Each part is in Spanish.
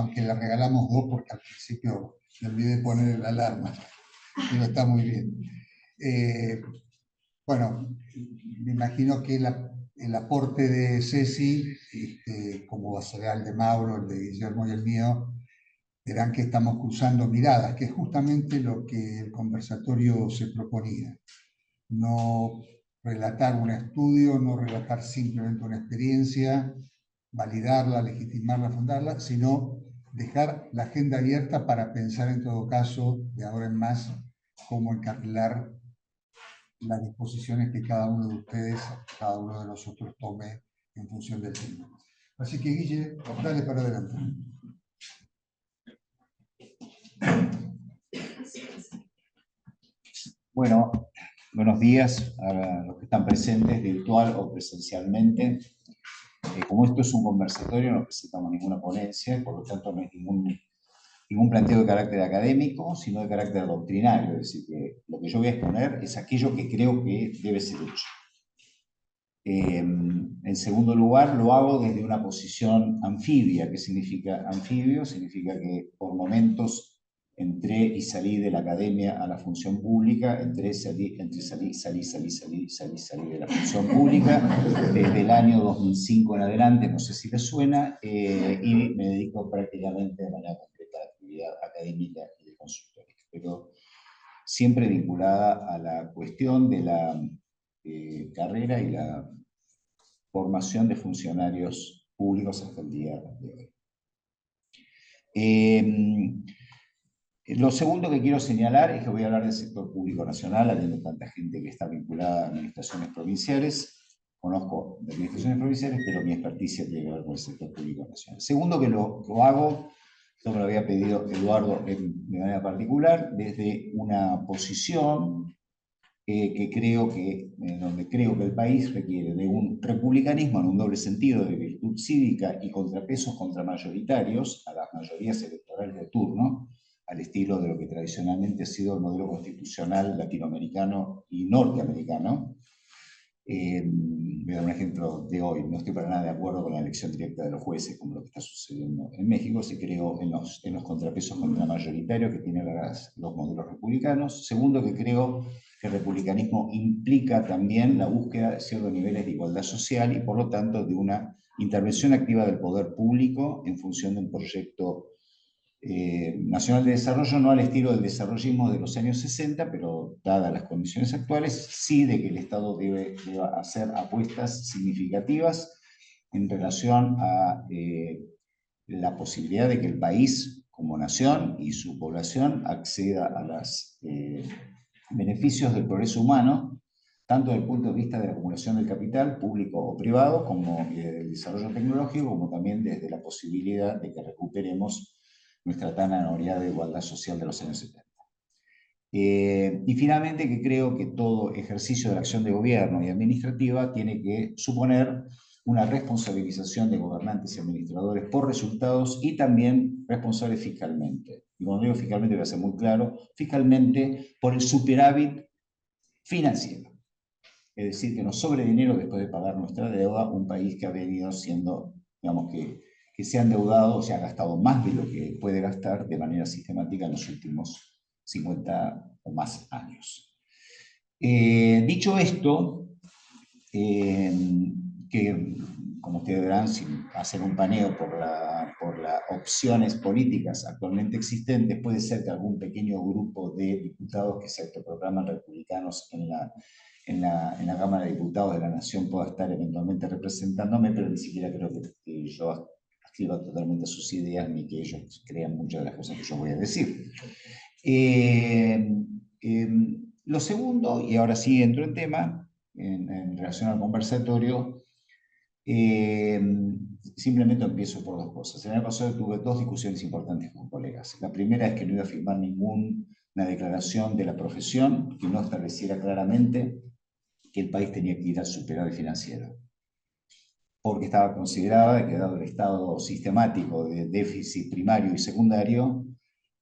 aunque le regalamos 2 porque al principio me olvidé de poner la alarma, pero está muy bien. Bueno, me imagino que el aporte de Ceci, como será el de Mauro, el de Guillermo y el mío, verán que estamos cruzando miradas, que es justamente lo que el conversatorio se proponía. No relatar un estudio, no relatar simplemente una experiencia, validarla, legitimarla, fundarla, sino dejar la agenda abierta para pensar en todo caso, de ahora en más, cómo encarrilar las disposiciones que cada uno de ustedes, cada uno de nosotros tome en función del tema. Así que, Guille, dale para adelante. Bueno, buenos días a los que están presentes, virtual o presencialmente. Como esto es un conversatorio, no presentamos ninguna ponencia, por lo tanto no es ningún planteo de carácter académico, sino de carácter doctrinario, es decir, que lo que yo voy a exponer es aquello que creo que debe ser hecho. En segundo lugar, lo hago desde una posición anfibia. ¿Qué significa anfibio? Significa que por momentos entré y salí de la academia a la función pública, salí de la función pública desde el año 2005 en adelante, no sé si les suena, y me dedico prácticamente de manera concreta a la actividad académica y de consultoría, pero siempre vinculada a la cuestión de la carrera y la formación de funcionarios públicos hasta el día de hoy. Lo segundo que quiero señalar es que voy a hablar del sector público nacional, habiendo tanta gente que está vinculada a administraciones provinciales. Conozco de administraciones provinciales, pero mi experticia tiene que ver con el sector público nacional. Segundo, que lo hago, esto me lo había pedido Eduardo de manera particular, desde una posición donde creo que el país requiere de un republicanismo en un doble sentido de virtud cívica y contrapesos contramayoritarios a las mayorías electorales de turno, al estilo de lo que tradicionalmente ha sido el modelo constitucional latinoamericano y norteamericano. Voy a dar un ejemplo de hoy. No estoy para nada de acuerdo con la elección directa de los jueces, como lo que está sucediendo en México. Sí creo en los contrapesos contramayoritarios que tienen los modelos republicanos. Segundo, que creo que el republicanismo implica también la búsqueda de ciertos niveles de igualdad social y, por lo tanto, de una intervención activa del poder público en función de un proyecto nacional de desarrollo, no al estilo del desarrollismo de los años 60, pero dadas las condiciones actuales, sí de que el Estado debe hacer apuestas significativas en relación a la posibilidad de que el país como nación y su población acceda a los beneficios del progreso humano, tanto desde el punto de vista de la acumulación del capital público o privado, como del desarrollo tecnológico, como también desde la posibilidad de que recuperemos nuestra tan anoriada igualdad social de los años 70. Y finalmente, que creo que todo ejercicio de la acción de gobierno y administrativa tiene que suponer una responsabilización de gobernantes y administradores por resultados y también responsables fiscalmente. Y cuando digo fiscalmente voy a ser muy claro, fiscalmente por el superávit financiero. Es decir, que nos sobre dinero después de pagar nuestra deuda, un país que ha venido siendo, digamos que se ha endeudado, se ha gastado más de lo que puede gastar de manera sistemática en los últimos 50 o más años. Dicho esto, que como ustedes verán, sin hacer un paneo por las opciones políticas actualmente existentes, puede ser que algún pequeño grupo de diputados que se autoproclaman republicanos en la Cámara de Diputados de la Nación pueda estar eventualmente representándome, pero ni siquiera creo que yo escriba totalmente sus ideas ni que ellos crean muchas de las cosas que yo voy a decir. Lo segundo, y ahora sí entro en tema, en relación al conversatorio, simplemente empiezo por dos cosas. El año pasado tuve dos discusiones importantes con colegas. La primera es que no iba a firmar ninguna declaración de la profesión que no estableciera claramente que el país tenía que ir al superávit financiero, porque estaba considerada que, dado el estado sistemático de déficit primario y secundario,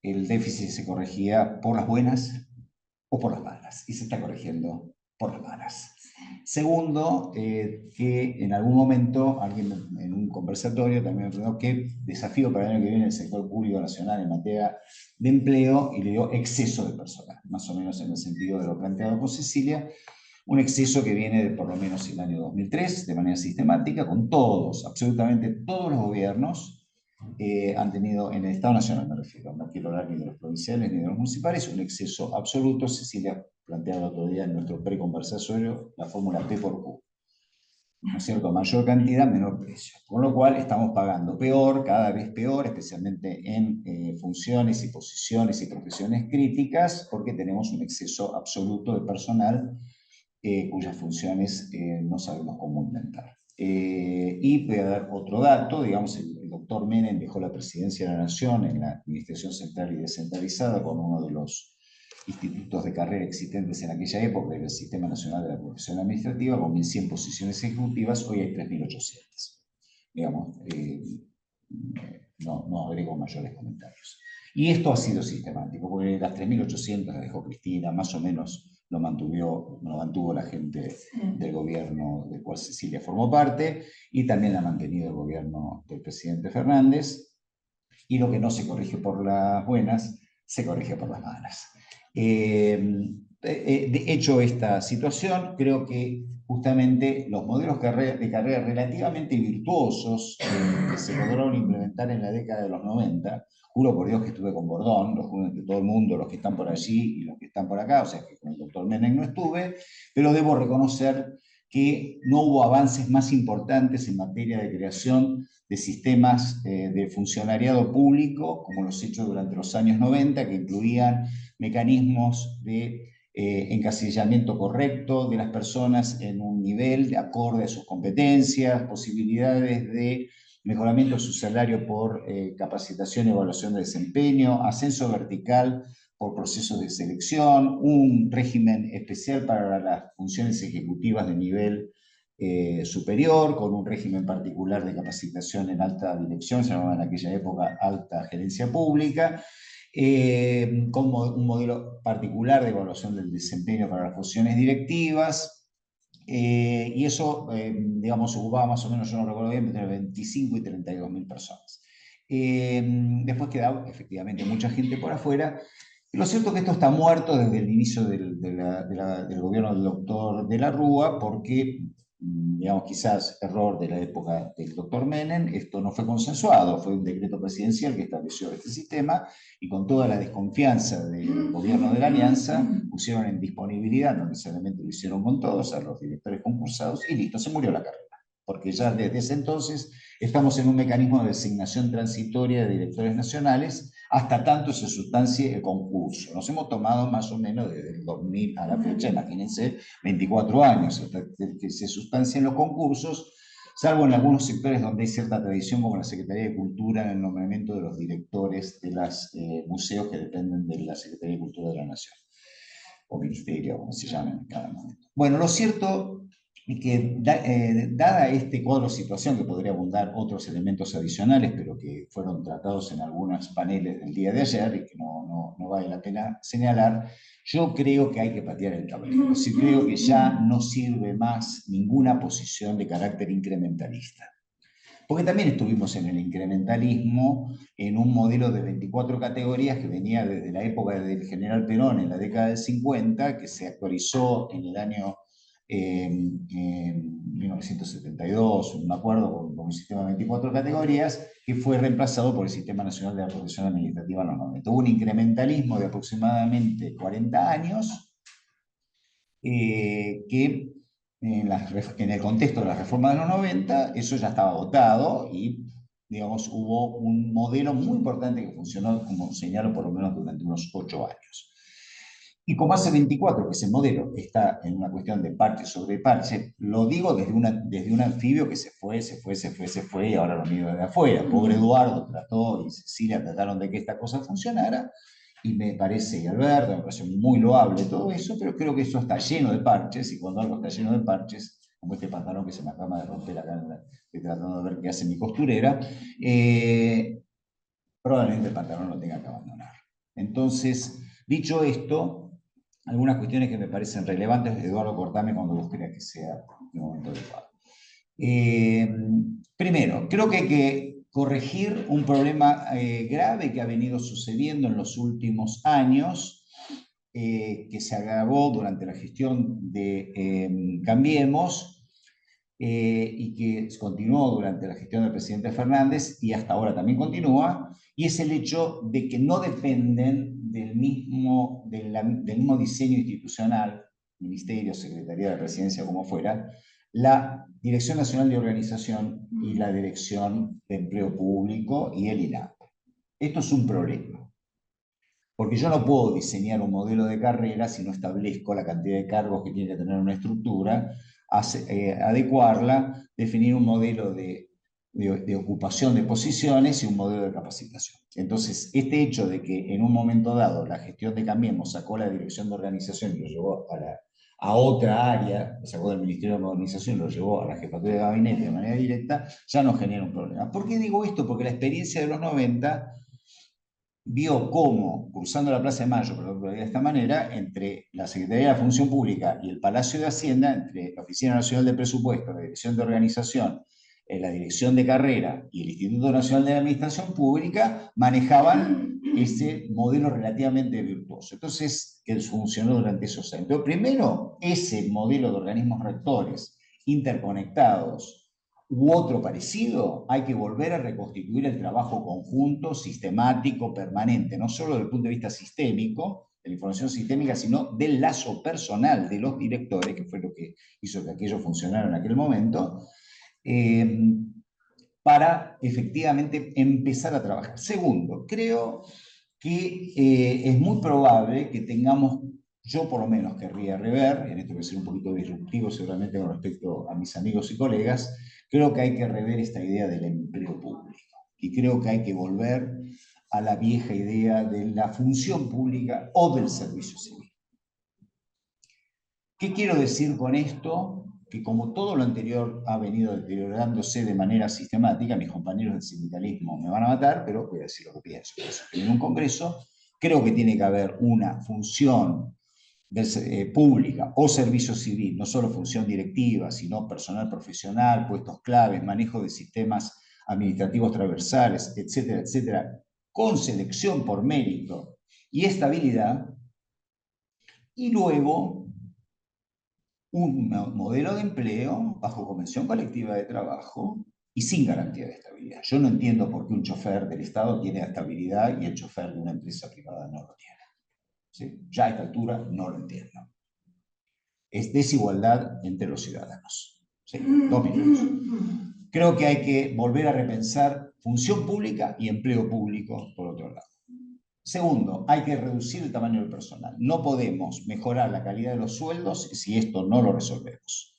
el déficit se corregía por las buenas o por las malas, y se está corrigiendo por las malas. Segundo, que en algún momento alguien en un conversatorio también me preguntó qué desafío para el año que viene el sector público nacional en materia de empleo, y le dio exceso de personal, más o menos en el sentido de lo planteado por Cecilia, un exceso que viene de por lo menos el año 2003, de manera sistemática, con todos, absolutamente todos los gobiernos han tenido, en el Estado Nacional me refiero, no quiero hablar ni de los provinciales ni de los municipales, un exceso absoluto. Cecilia planteaba el otro día en nuestro preconversatorio la fórmula P por Q, ¿no es cierto? Mayor cantidad, menor precio. Con lo cual estamos pagando peor, cada vez peor, especialmente en funciones y posiciones y profesiones críticas, porque tenemos un exceso absoluto de personal cuyas funciones no sabemos cómo inventar. Y voy a dar otro dato, digamos, el doctor Menem dejó la presidencia de la Nación en la Administración Central y Descentralizada con uno de los institutos de carrera existentes en aquella época, era el Sistema Nacional de la Profesión Administrativa, con 1.100 posiciones ejecutivas, hoy hay 3.800. Digamos, no agrego mayores comentarios. Y esto ha sido sistemático, porque las 3.800 las dejó Cristina, más o menos lo mantuvo la gente del gobierno del cual Cecilia formó parte, y también la ha mantenido el gobierno del presidente Fernández, y lo que no se corrige por las buenas, se corrige por las malas. De hecho, esta situación, creo que justamente los modelos de carrera relativamente virtuosos que se lograron implementar en la década de los 90, juro por Dios que estuve con Bordón, los jóvenes de todo el mundo, los que están por allí y los que están por acá, o sea que con el doctor Menem no estuve, pero debo reconocer que no hubo avances más importantes en materia de creación de sistemas de funcionariado público, como los hechos durante los años 90, que incluían mecanismos de encasillamiento correcto de las personas en un nivel de acorde a sus competencias, posibilidades de mejoramiento de su salario por capacitación y evaluación de desempeño, ascenso vertical por procesos de selección, un régimen especial para las funciones ejecutivas de nivel superior, con un régimen particular de capacitación en alta dirección, se llamaba en aquella época alta gerencia pública, con un modelo particular de evaluación del desempeño para las funciones directivas, y eso, digamos, ocupaba más o menos, yo no recuerdo bien, entre 25 y 32.000 personas. Después quedaba efectivamente mucha gente por afuera. Lo cierto es que esto está muerto desde el inicio del gobierno del doctor de la Rúa, porque, digamos, quizás error de la época del doctor Menem, esto no fue consensuado, fue un decreto presidencial que estableció este sistema, y con toda la desconfianza del gobierno de la Alianza, pusieron en disponibilidad, no necesariamente lo hicieron con todos, a los directores concursados, y listo, se murió la carrera. Porque ya desde ese entonces estamos en un mecanismo de designación transitoria de directores nacionales hasta tanto se sustancie el concurso. Nos hemos tomado más o menos desde el 2000 a la fecha, imagínense, 24 años hasta que se sustancien los concursos, salvo en algunos sectores donde hay cierta tradición, como la Secretaría de Cultura, en el nombramiento de los directores de los museos que dependen de la Secretaría de Cultura de la Nación, o ministerio, como se llama en cada momento. Bueno, lo cierto es que, dada este cuadro de situación, que podría abundar otros elementos adicionales, pero que fueron tratados en algunos paneles del día de ayer y que no vale la pena señalar, yo creo que hay que patear el tablero. Sí, creo que ya no sirve más ninguna posición de carácter incrementalista. Porque también estuvimos en el incrementalismo, en un modelo de 24 categorías que venía desde la época del general Perón en la década del 50, que se actualizó en el año 1972, no me acuerdo, con un sistema de 24 categorías, que fue reemplazado por el Sistema Nacional de la Profesión Administrativa en los 90. Hubo un incrementalismo de aproximadamente 40 años, que en el contexto de la reforma de los 90, eso ya estaba agotado y, digamos, hubo un modelo muy importante que funcionó, como señalo, por lo menos durante unos 8 años. Y como hace 24 que ese modelo está en una cuestión de parche sobre parche, lo digo desde un anfibio que se fue, y ahora lo miro desde afuera. Pobre Eduardo trató y Cecilia trataron de que esta cosa funcionara, y me parece, y Alberto, me parece muy loable todo eso, pero creo que eso está lleno de parches, y cuando algo está lleno de parches, como este pantalón que se me acaba de romper acá, estoy tratando de ver qué hace mi costurera, probablemente el pantalón lo tenga que abandonar. Entonces, dicho esto, algunas cuestiones que me parecen relevantes. Eduardo, cortame cuando vos creas que sea el momento adecuado. Primero, creo que hay que corregir un problema grave que ha venido sucediendo en los últimos años, que se agravó durante la gestión de Cambiemos, y que continuó durante la gestión del presidente Fernández y hasta ahora también continúa, y es el hecho de que no dependen del mismo diseño institucional, ministerio, secretaría de presidencia, como fuera, la Dirección Nacional de Organización y la Dirección de Empleo Público y el INAP. Esto es un problema, porque yo no puedo diseñar un modelo de carrera si no establezco la cantidad de cargos que tiene que tener una estructura, adecuarla, definir un modelo de ocupación de posiciones y un modelo de capacitación. Entonces, este hecho de que en un momento dado la gestión de Cambiemos sacó la dirección de organización y lo llevó a otra área, lo sacó del Ministerio de Modernización y lo llevó a la jefatura de gabinete de manera directa, ya nos genera un problema. ¿Por qué digo esto? Porque la experiencia de los 90 vio cómo, cruzando la Plaza de Mayo, pero de esta manera, entre la Secretaría de la Función Pública y el Palacio de Hacienda, entre la Oficina Nacional de Presupuesto, la Dirección de Organización, la Dirección de Carrera y el Instituto Nacional de la Administración Pública, manejaban ese modelo relativamente virtuoso. Entonces, que funcionó durante esos años. Pero primero, ese modelo de organismos rectores interconectados u otro parecido, hay que volver a reconstituir el trabajo conjunto, sistemático, permanente, no solo desde el punto de vista sistémico, de la información sistémica, sino del lazo personal de los directores, que fue lo que hizo que aquello funcionara en aquel momento, para efectivamente empezar a trabajar. Segundo, creo que es muy probable que tengamos, yo por lo menos querría rever, en esto voy a ser un poquito disruptivo seguramente con respecto a mis amigos y colegas, creo que hay que rever esta idea del empleo público y creo que hay que volver a la vieja idea de la función pública o del servicio civil. ¿Qué quiero decir con esto? Que como todo lo anterior ha venido deteriorándose de manera sistemática, mis compañeros del sindicalismo me van a matar, pero voy a decir lo que pienso. En un congreso creo que tiene que haber una función pública o servicio civil, no solo función directiva, sino personal profesional, puestos claves, manejo de sistemas administrativos transversales, etcétera, etcétera, con selección por mérito y estabilidad, y luego un modelo de empleo bajo convención colectiva de trabajo y sin garantía de estabilidad. Yo no entiendo por qué un chofer del Estado tiene estabilidad y el chofer de una empresa privada no lo tiene. ¿Sí? Ya a esta altura no lo entiendo. Es desigualdad entre los ciudadanos. ¿Sí? 2 minutos. Creo que hay que volver a repensar función pública y empleo público por otro lado. Segundo, hay que reducir el tamaño del personal. No podemos mejorar la calidad de los sueldos si esto no lo resolvemos.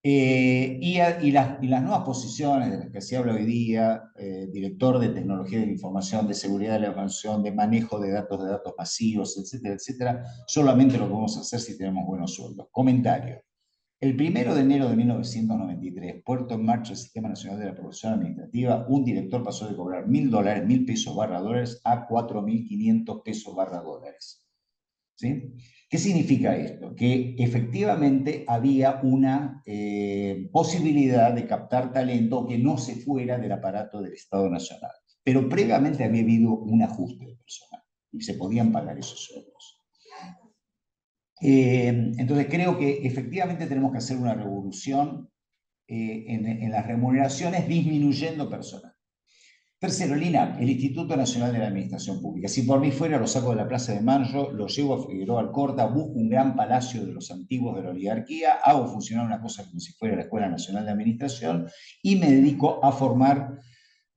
Y las nuevas posiciones de las que se habla hoy día, director de tecnología de la información, de seguridad de la información, de manejo de datos masivos, etcétera, etcétera, solamente lo podemos hacer si tenemos buenos sueldos. Comentario. El 1 de enero de 1993, puesto en marcha el Sistema Nacional de la Profesión Administrativa, un director pasó de cobrar $1.000, $1.000 a 4.500 pesos dólares. ¿Sí? ¿Qué significa esto? Que efectivamente había una posibilidad de captar talento que no se fuera del aparato del Estado Nacional. Pero previamente había habido un ajuste de personal y se podían pagar esos sueldos. Entonces creo que efectivamente tenemos que hacer una revolución en las remuneraciones disminuyendo personal. Tercero, el INAP, el Instituto Nacional de la Administración Pública. Si por mí fuera, lo saco de la Plaza de Mayo, lo llevo a Figueroa Alcorta, busco un gran palacio de los antiguos de la oligarquía, hago funcionar una cosa como si fuera la Escuela Nacional de Administración y me dedico a formar,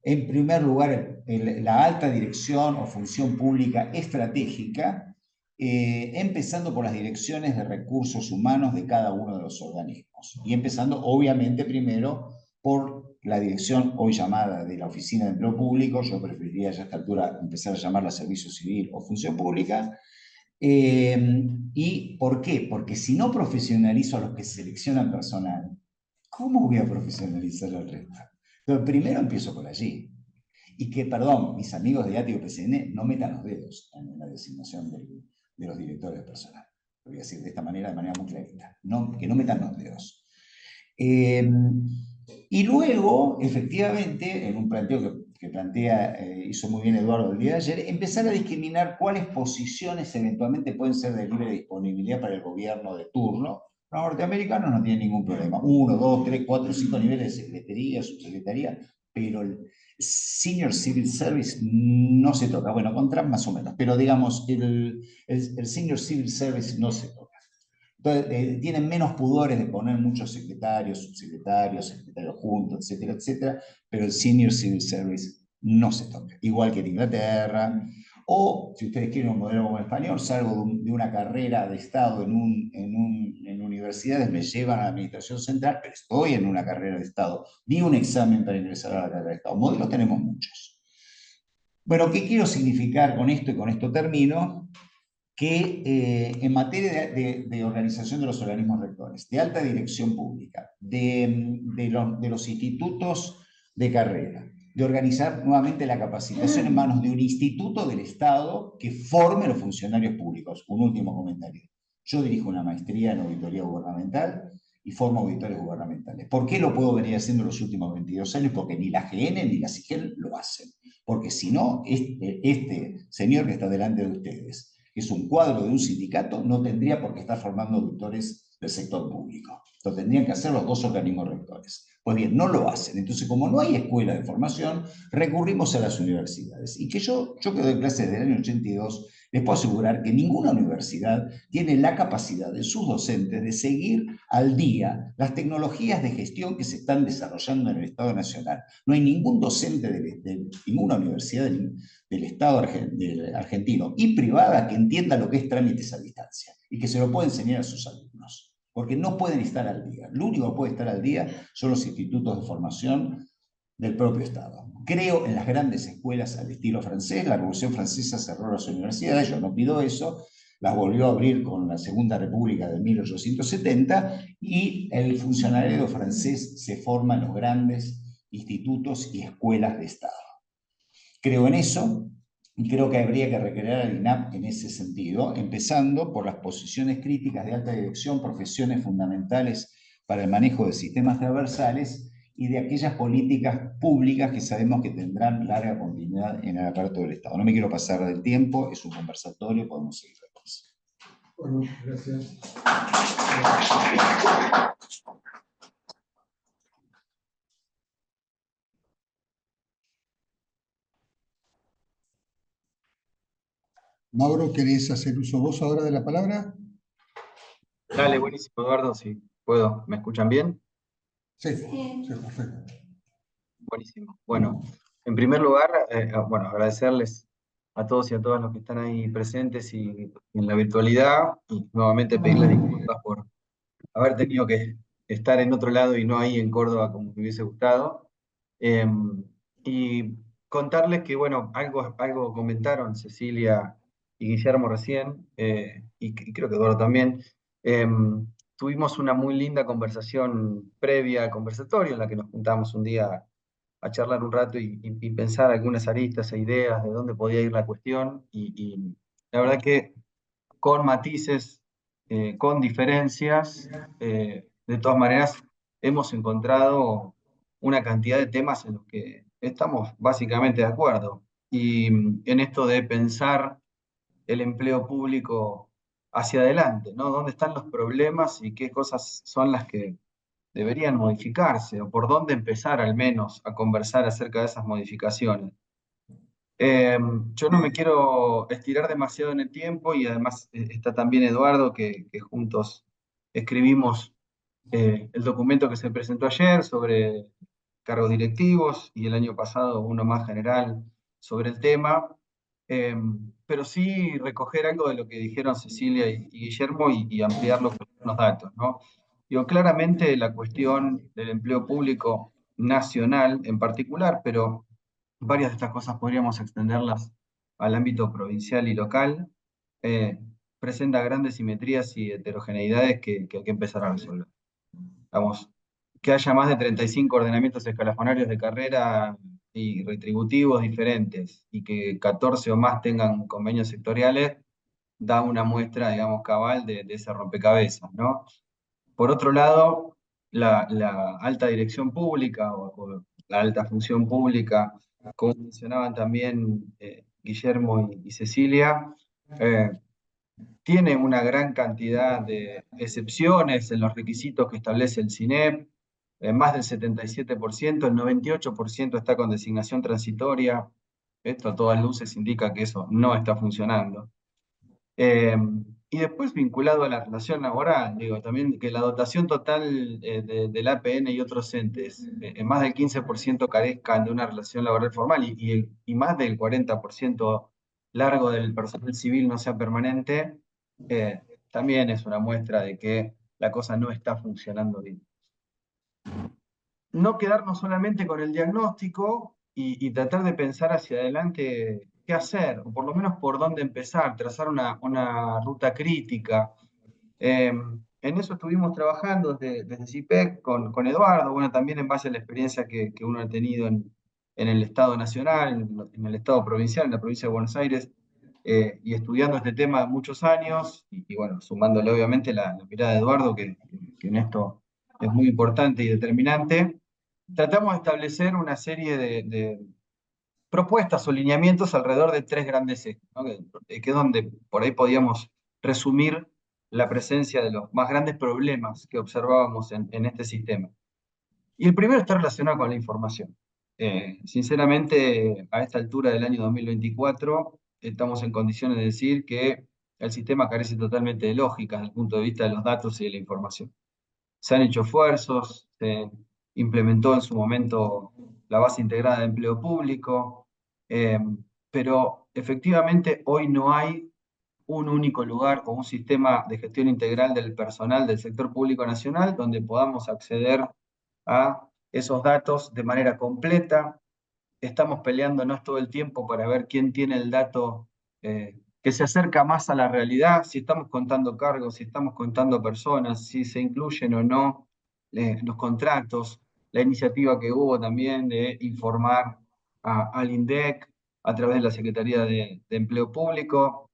en primer lugar, la alta dirección o función pública estratégica, empezando por las direcciones de recursos humanos de cada uno de los organismos. Y empezando, obviamente, primero por la dirección hoy llamada de la Oficina de Empleo Público. Yo preferiría ya a esta altura empezar a llamarla Servicio Civil o Función Pública. ¿Y por qué? Porque si no profesionalizo a los que seleccionan personal, ¿cómo voy a profesionalizar al resto? Pero primero empiezo por allí. Y que, perdón, mis amigos de Ático PCN no metan los dedos en la designación de los directores de personal. lo voy a decir de esta manera, de manera muy clarita, no, que no metan los dedos. Y luego, efectivamente, en un planteo que plantea, hizo muy bien Eduardo el día de ayer, empezar a discriminar cuáles posiciones eventualmente pueden ser de libre disponibilidad para el gobierno de turno. Los norteamericanos no tienen ningún problema. 1, 2, 3, 4, 5 niveles de secretaría, subsecretaría, pero el Senior Civil Service no se toca. Bueno, con Trump más o menos, pero digamos, el Senior Civil Service no se toca. Entonces, tienen menos pudores de poner muchos secretarios, subsecretarios, secretarios juntos, etcétera, etcétera, pero el Senior Civil Service no se toca. Igual que en Inglaterra, o si ustedes quieren un modelo como el español, salgo de una carrera de Estado en universidades, me llevan a la Administración Central, pero estoy en una carrera de Estado, di un examen para ingresar a la carrera de Estado. Modelos tenemos muchos. Bueno, ¿qué quiero significar con esto? Y con esto termino. Que en materia de organización de los organismos rectores, de alta dirección pública, de los institutos de carrera, de organizar nuevamente la capacitación en manos de un instituto del Estado que forme los funcionarios públicos. Un último comentario. Yo dirijo una maestría en auditoría gubernamental y formo auditores gubernamentales. ¿Por qué lo puedo venir haciendo los últimos 22 años? Porque ni la GN ni la SIGEL lo hacen. Porque si no, este señor que está delante de ustedes, que es un cuadro de un sindicato, no tendría por qué estar formando auditores del sector público. Lo tendrían que hacer los dos organismos rectores. Pues bien, no lo hacen. Entonces, como no hay escuela de formación, recurrimos a las universidades. Y que yo que doy clases desde el año 82, les puedo asegurar que ninguna universidad tiene la capacidad de sus docentes de seguir al día las tecnologías de gestión que se están desarrollando en el Estado Nacional. No hay ningún docente de ninguna universidad del Estado argentino y privada que entienda lo que es trámites a distancia y que se lo pueda enseñar a sus alumnos, porque no pueden estar al día. Lo único que puede estar al día son los institutos de formación del propio Estado. Creo en las grandes escuelas al estilo francés. La Revolución Francesa cerró las universidades, yo no pido eso, las volvió a abrir con la Segunda República de 1870 y el funcionariado francés se forma en los grandes institutos y escuelas de Estado. Creo en eso y creo que habría que recrear al INAP en ese sentido, empezando por las posiciones críticas de alta dirección, profesiones fundamentales para el manejo de sistemas transversales y de aquellas políticas públicas que sabemos que tendrán larga continuidad en el aparato del Estado. No me quiero pasar del tiempo, es un conversatorio, podemos seguir después. Bueno, gracias. Mauro, ¿querés hacer uso vos ahora de la palabra? Dale, buenísimo, Eduardo, si puedo. ¿Me escuchan bien? Sí, sí, perfecto. Buenísimo. Bueno, en primer lugar, bueno, agradecerles a todos y a todas los que están ahí presentes y en la virtualidad, y nuevamente pedirles disculpas por haber tenido que estar en otro lado y no ahí en Córdoba como me hubiese gustado. Eh, y contarles que, bueno, algo comentaron Cecilia y Guillermo recién, y creo que Eduardo también. Eh, Tuvimos una muy linda conversación previa al conversatorio en la que nos juntamos un día a charlar un rato y pensar algunas aristas e ideas de dónde podía ir la cuestión. Y la verdad que con matices, con diferencias, de todas maneras hemos encontrado una cantidad de temas en los que estamos básicamente de acuerdo. Y en esto de pensar el empleo público hacia adelante, ¿no? ¿Dónde están los problemas y qué cosas son las que deberían modificarse, o por dónde empezar al menos a conversar acerca de esas modificaciones? Yo no me quiero estirar demasiado en el tiempo y además está también Eduardo, que juntos escribimos el documento que se presentó ayer sobre cargos directivos y el año pasado uno más general sobre el tema. Pero sí recoger algo de lo que dijeron Cecilia y Guillermo y ampliarlo con unos datos, ¿no? Digo, claramente la cuestión del empleo público nacional en particular, pero varias de estas cosas podríamos extenderlas al ámbito provincial y local, eh, presenta grandes simetrías y heterogeneidades que hay que empezar a resolver. Vamos, que haya más de 35 ordenamientos escalafonarios de carrera y retributivos diferentes, y que 14 o más tengan convenios sectoriales, da una muestra, digamos, cabal de ese rompecabezas, ¿no? Por otro lado, la alta dirección pública o la alta función pública, como mencionaban también Guillermo y Cecilia, eh, tiene una gran cantidad de excepciones en los requisitos que establece el CINEP, más del 77%, el 98% está con designación transitoria. Esto a todas luces indica que eso no está funcionando. Eh, y después vinculado a la relación laboral, digo, también que la dotación total del APN y otros entes, en más del 15% carezcan de una relación laboral formal y más del 40% largo del personal civil no sea permanente, eh, también es una muestra de que la cosa no está funcionando bien. No quedarnos solamente con el diagnóstico y tratar de pensar hacia adelante qué hacer, o por lo menos por dónde empezar, trazar una ruta crítica. En eso estuvimos trabajando desde CIPEC con Eduardo, bueno, también en base a la experiencia que uno ha tenido en el Estado Nacional, en el Estado Provincial, en la provincia de Buenos Aires, y estudiando este tema muchos años, y bueno, sumándole obviamente la mirada de Eduardo, que en esto es muy importante y determinante. Tratamos de establecer una serie de propuestas o lineamientos alrededor de tres grandes ejes, ¿no? Que es donde por ahí podíamos resumir la presencia de los más grandes problemas que observábamos en este sistema. Y el primero está relacionado con la información. Sinceramente, a esta altura del año 2024, estamos en condiciones de decir que el sistema carece totalmente de lógica desde el punto de vista de los datos y de la información. Se han hecho esfuerzos, se implementó en su momento la base integrada de empleo público, eh, pero efectivamente hoy no hay un único lugar o un sistema de gestión integral del personal del sector público nacional donde podamos acceder a esos datos de manera completa. Estamos peleándonos todo el tiempo para ver quién tiene el dato que se acerca más a la realidad, si estamos contando cargos, si estamos contando personas, si se incluyen o no los contratos, la iniciativa que hubo también de informar al INDEC a través de la Secretaría de Empleo Público,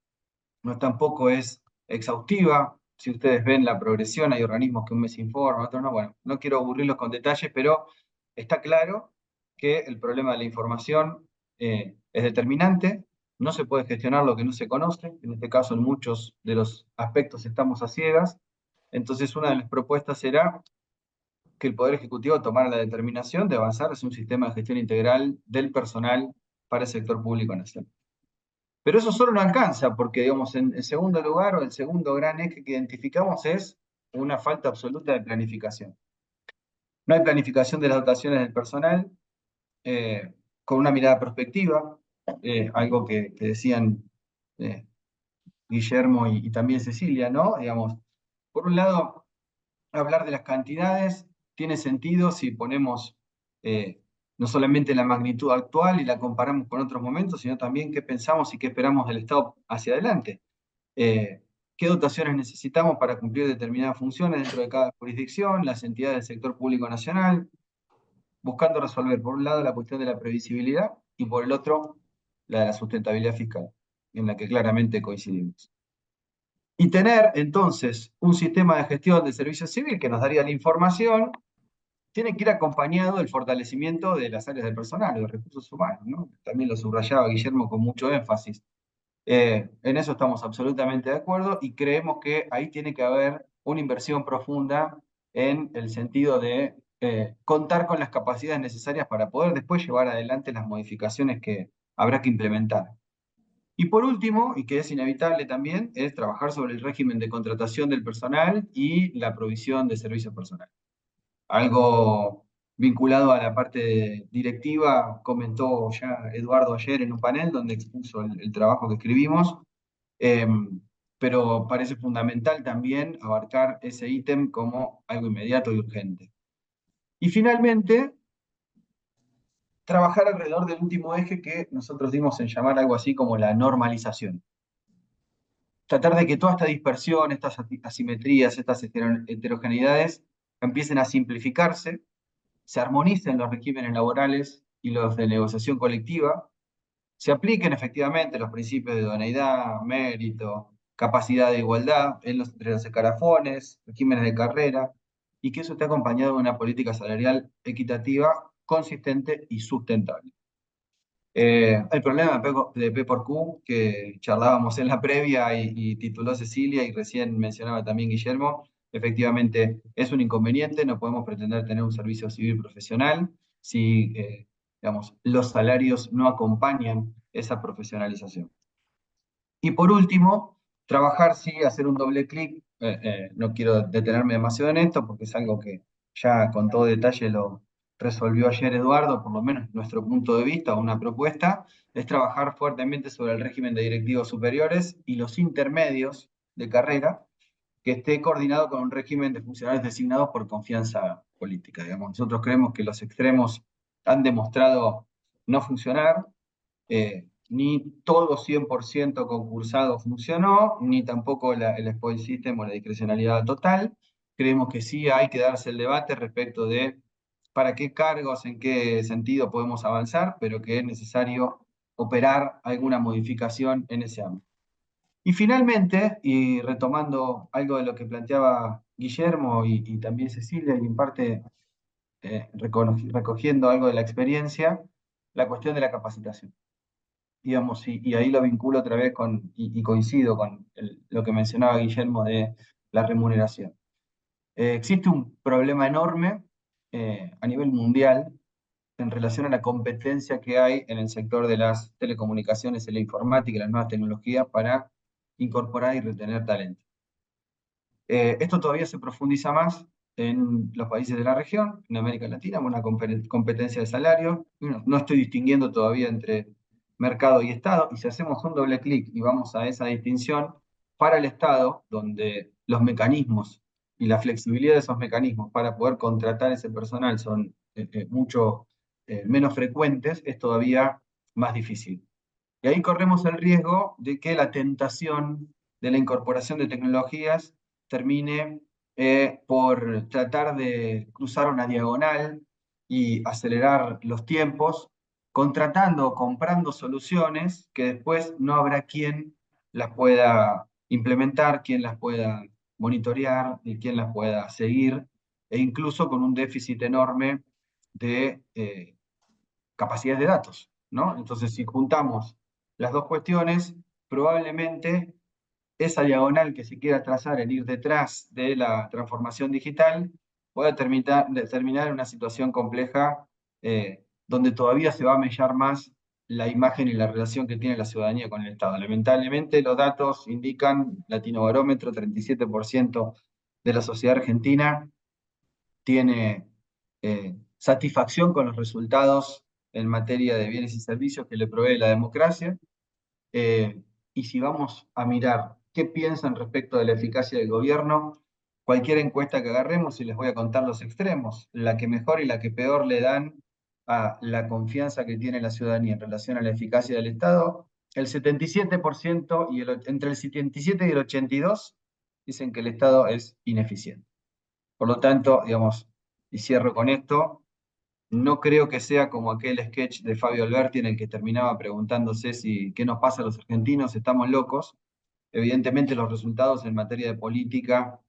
no tampoco es exhaustiva. Si ustedes ven la progresión, hay organismos que un mes informan, otros no. Bueno, no quiero aburrirlos con detalles, pero está claro que el problema de la información es determinante. No se puede gestionar lo que no se conoce. En este caso, en muchos de los aspectos estamos a ciegas. Entonces, una de las propuestas será que el Poder Ejecutivo tomara la determinación de avanzar hacia un sistema de gestión integral del personal para el sector público nacional. Pero eso solo no alcanza, porque, digamos, en segundo lugar, o el segundo gran eje que identificamos es una falta absoluta de planificación. No hay planificación de las dotaciones del personal, con una mirada prospectiva, algo que decían Guillermo y también Cecilia, ¿no? Digamos, por un lado, hablar de las cantidades tiene sentido si ponemos no solamente la magnitud actual y la comparamos con otros momentos, sino también qué pensamos y qué esperamos del Estado hacia adelante. ¿Qué dotaciones necesitamos para cumplir determinadas funciones dentro de cada jurisdicción, las entidades del sector público nacional, buscando resolver, por un lado, la cuestión de la previsibilidad y por el otro, la de la sustentabilidad fiscal, en la que claramente coincidimos. Y tener, entonces, un sistema de gestión de servicio civil que nos daría la información, tiene que ir acompañado del fortalecimiento de las áreas del personal, de los recursos humanos, ¿no? También lo subrayaba Guillermo con mucho énfasis. En eso estamos absolutamente de acuerdo y creemos que ahí tiene que haber una inversión profunda en el sentido de contar con las capacidades necesarias para poder después llevar adelante las modificaciones que habrá que implementar. Y por último, y que es inevitable también, es trabajar sobre el régimen de contratación del personal y la provisión de servicios personales. Algo vinculado a la parte directiva, comentó ya Eduardo ayer en un panel donde expuso el trabajo que escribimos, pero parece fundamental también abarcar ese ítem como algo inmediato y urgente. Y finalmente, trabajar alrededor del último eje que nosotros dimos en llamar algo así como la normalización. Tratar de que toda esta dispersión, estas asimetrías, estas heterogeneidades empiecen a simplificarse, se armonicen los regímenes laborales y los de negociación colectiva, se apliquen efectivamente los principios de idoneidad, mérito, capacidad de igualdad entre los escalafones, regímenes de carrera, y que eso esté acompañado de una política salarial equitativa, consistente y sustentable. El problema de P por Q, que charlábamos en la previa y tituló Cecilia y recién mencionaba también Guillermo, efectivamente es un inconveniente, no podemos pretender tener un servicio civil profesional si digamos, los salarios no acompañan esa profesionalización. Y por último, trabajar, sí, hacer un doble clic. No quiero detenerme demasiado en esto porque es algo que ya con todo detalle lo resolvió ayer Eduardo, por lo menos nuestro punto de vista, una propuesta, es trabajar fuertemente sobre el régimen de directivos superiores y los intermedios de carrera, que esté coordinado con un régimen de funcionarios designados por confianza política. Digamos. Nosotros creemos que los extremos han demostrado no funcionar, ni todo 100% concursado funcionó, ni tampoco el spoil system o la discrecionalidad total. Creemos que sí hay que darse el debate respecto de para qué cargos, en qué sentido podemos avanzar, pero que es necesario operar alguna modificación en ese ámbito. Y finalmente, y retomando algo de lo que planteaba Guillermo y también Cecilia, y en parte recogiendo algo de la experiencia, la cuestión de la capacitación. Digamos, y ahí lo vinculo otra vez y coincido con lo que mencionaba Guillermo de la remuneración. Existe un problema enorme a nivel mundial en relación a la competencia que hay en el sector de las telecomunicaciones, en la informática y las nuevas tecnologías para incorporar y retener talento. Esto todavía se profundiza más en los países de la región, en América Latina, una competencia de salario. No estoy distinguiendo todavía entre mercado y Estado, y si hacemos un doble clic y vamos a esa distinción, para el Estado, donde los mecanismos y la flexibilidad de esos mecanismos para poder contratar ese personal son mucho menos frecuentes, es todavía más difícil. Y ahí corremos el riesgo de que la tentación de la incorporación de tecnologías termine por tratar de cruzar una diagonal y acelerar los tiempos, contratando o comprando soluciones que después no habrá quien las pueda implementar, quien las pueda monitorear y quien las pueda seguir, e incluso con un déficit enorme de capacidades de datos, ¿no? Entonces, si juntamos las dos cuestiones, probablemente esa diagonal que se quiera trazar en ir detrás de la transformación digital pueda terminar en una situación compleja donde todavía se va a mellar más la imagen y la relación que tiene la ciudadanía con el Estado. Lamentablemente los datos indican, Latinobarómetro, 37% de la sociedad argentina tiene satisfacción con los resultados en materia de bienes y servicios que le provee la democracia. Y si vamos a mirar qué piensan respecto de la eficacia del gobierno, cualquier encuesta que agarremos, y les voy a contar los extremos, la que mejor y la que peor le dan a la confianza que tiene la ciudadanía en relación a la eficacia del Estado, el 77% entre el 77 y el 82% dicen que el Estado es ineficiente. Por lo tanto, digamos, y cierro con esto, no creo que sea como aquel sketch de Fabio Alberti en el que terminaba preguntándose si qué nos pasa a los argentinos, estamos locos. Evidentemente los resultados en materia de política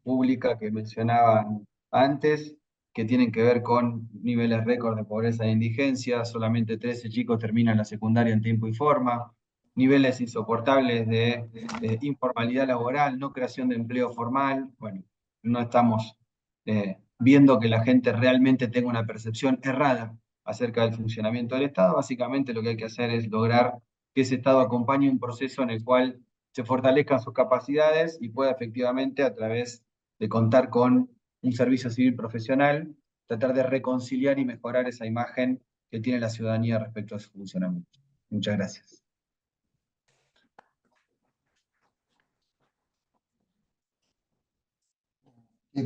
pública que mencionaban antes, que tienen que ver con niveles récord de pobreza e indigencia, solamente 13 chicos terminan la secundaria en tiempo y forma, niveles insoportables de informalidad laboral, no creación de empleo formal. Bueno, no estamos viendo que la gente realmente tenga una percepción errada acerca del funcionamiento del Estado. Básicamente lo que hay que hacer es lograr que ese Estado acompañe un proceso en el cual se fortalezcan sus capacidades y pueda efectivamente, a través de contar con un servicio civil profesional, tratar de reconciliar y mejorar esa imagen que tiene la ciudadanía respecto a su funcionamiento. Muchas gracias.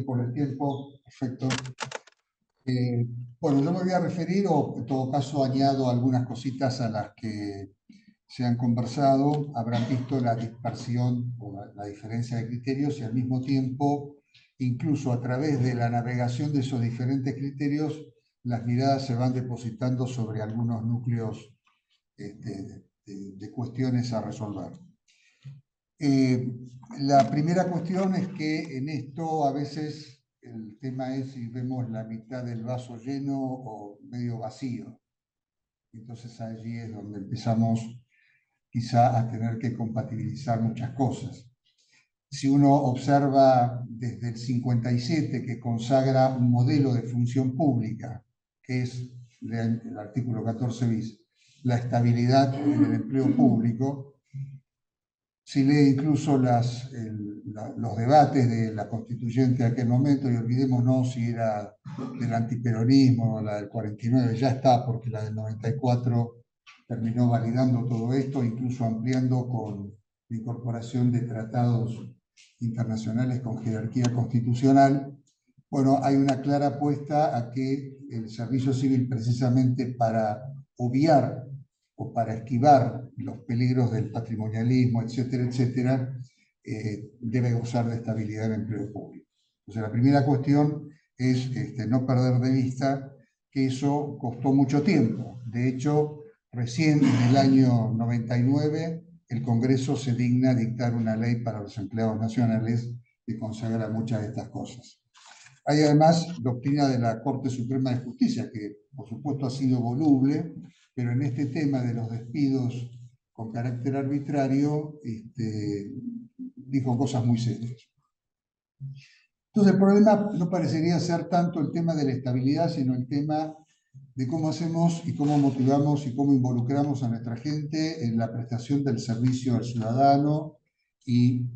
Por el tiempo, perfecto. Bueno, yo me voy a referir, o en todo caso añado algunas cositas a las que se han conversado. Habrán visto la dispersión o la diferencia de criterios y al mismo tiempo, incluso a través de la navegación de esos diferentes criterios, las miradas se van depositando sobre algunos núcleos de cuestiones a resolver. La primera cuestión es que en esto a veces el tema es si vemos la mitad del vaso lleno o medio vacío. Entonces allí es donde empezamos quizá a tener que compatibilizar muchas cosas. Si uno observa desde el 57 que consagra un modelo de función pública, que es el artículo 14 bis, la estabilidad en el empleo público, si lee incluso los debates de la constituyente de aquel momento, y olvidémonos si era del antiperonismo o la del 49, ya está, porque la del 94 terminó validando todo esto, incluso ampliando con la incorporación de tratados internacionales con jerarquía constitucional. Bueno, hay una clara apuesta a que el servicio civil, precisamente para obviar o para esquivar los peligros del patrimonialismo, etcétera, etcétera, debe gozar de estabilidad en el empleo público. Entonces, la primera cuestión es no perder de vista que eso costó mucho tiempo. De hecho, recién en el año 99, el Congreso se digna a dictar una ley para los empleados nacionales que consagra muchas de estas cosas. Hay además doctrina de la Corte Suprema de Justicia, que por supuesto ha sido voluble, pero en este tema de los despidos con carácter arbitrario, dijo cosas muy serias. Entonces el problema no parecería ser tanto el tema de la estabilidad, sino el tema de cómo hacemos y cómo motivamos y cómo involucramos a nuestra gente en la prestación del servicio al ciudadano y,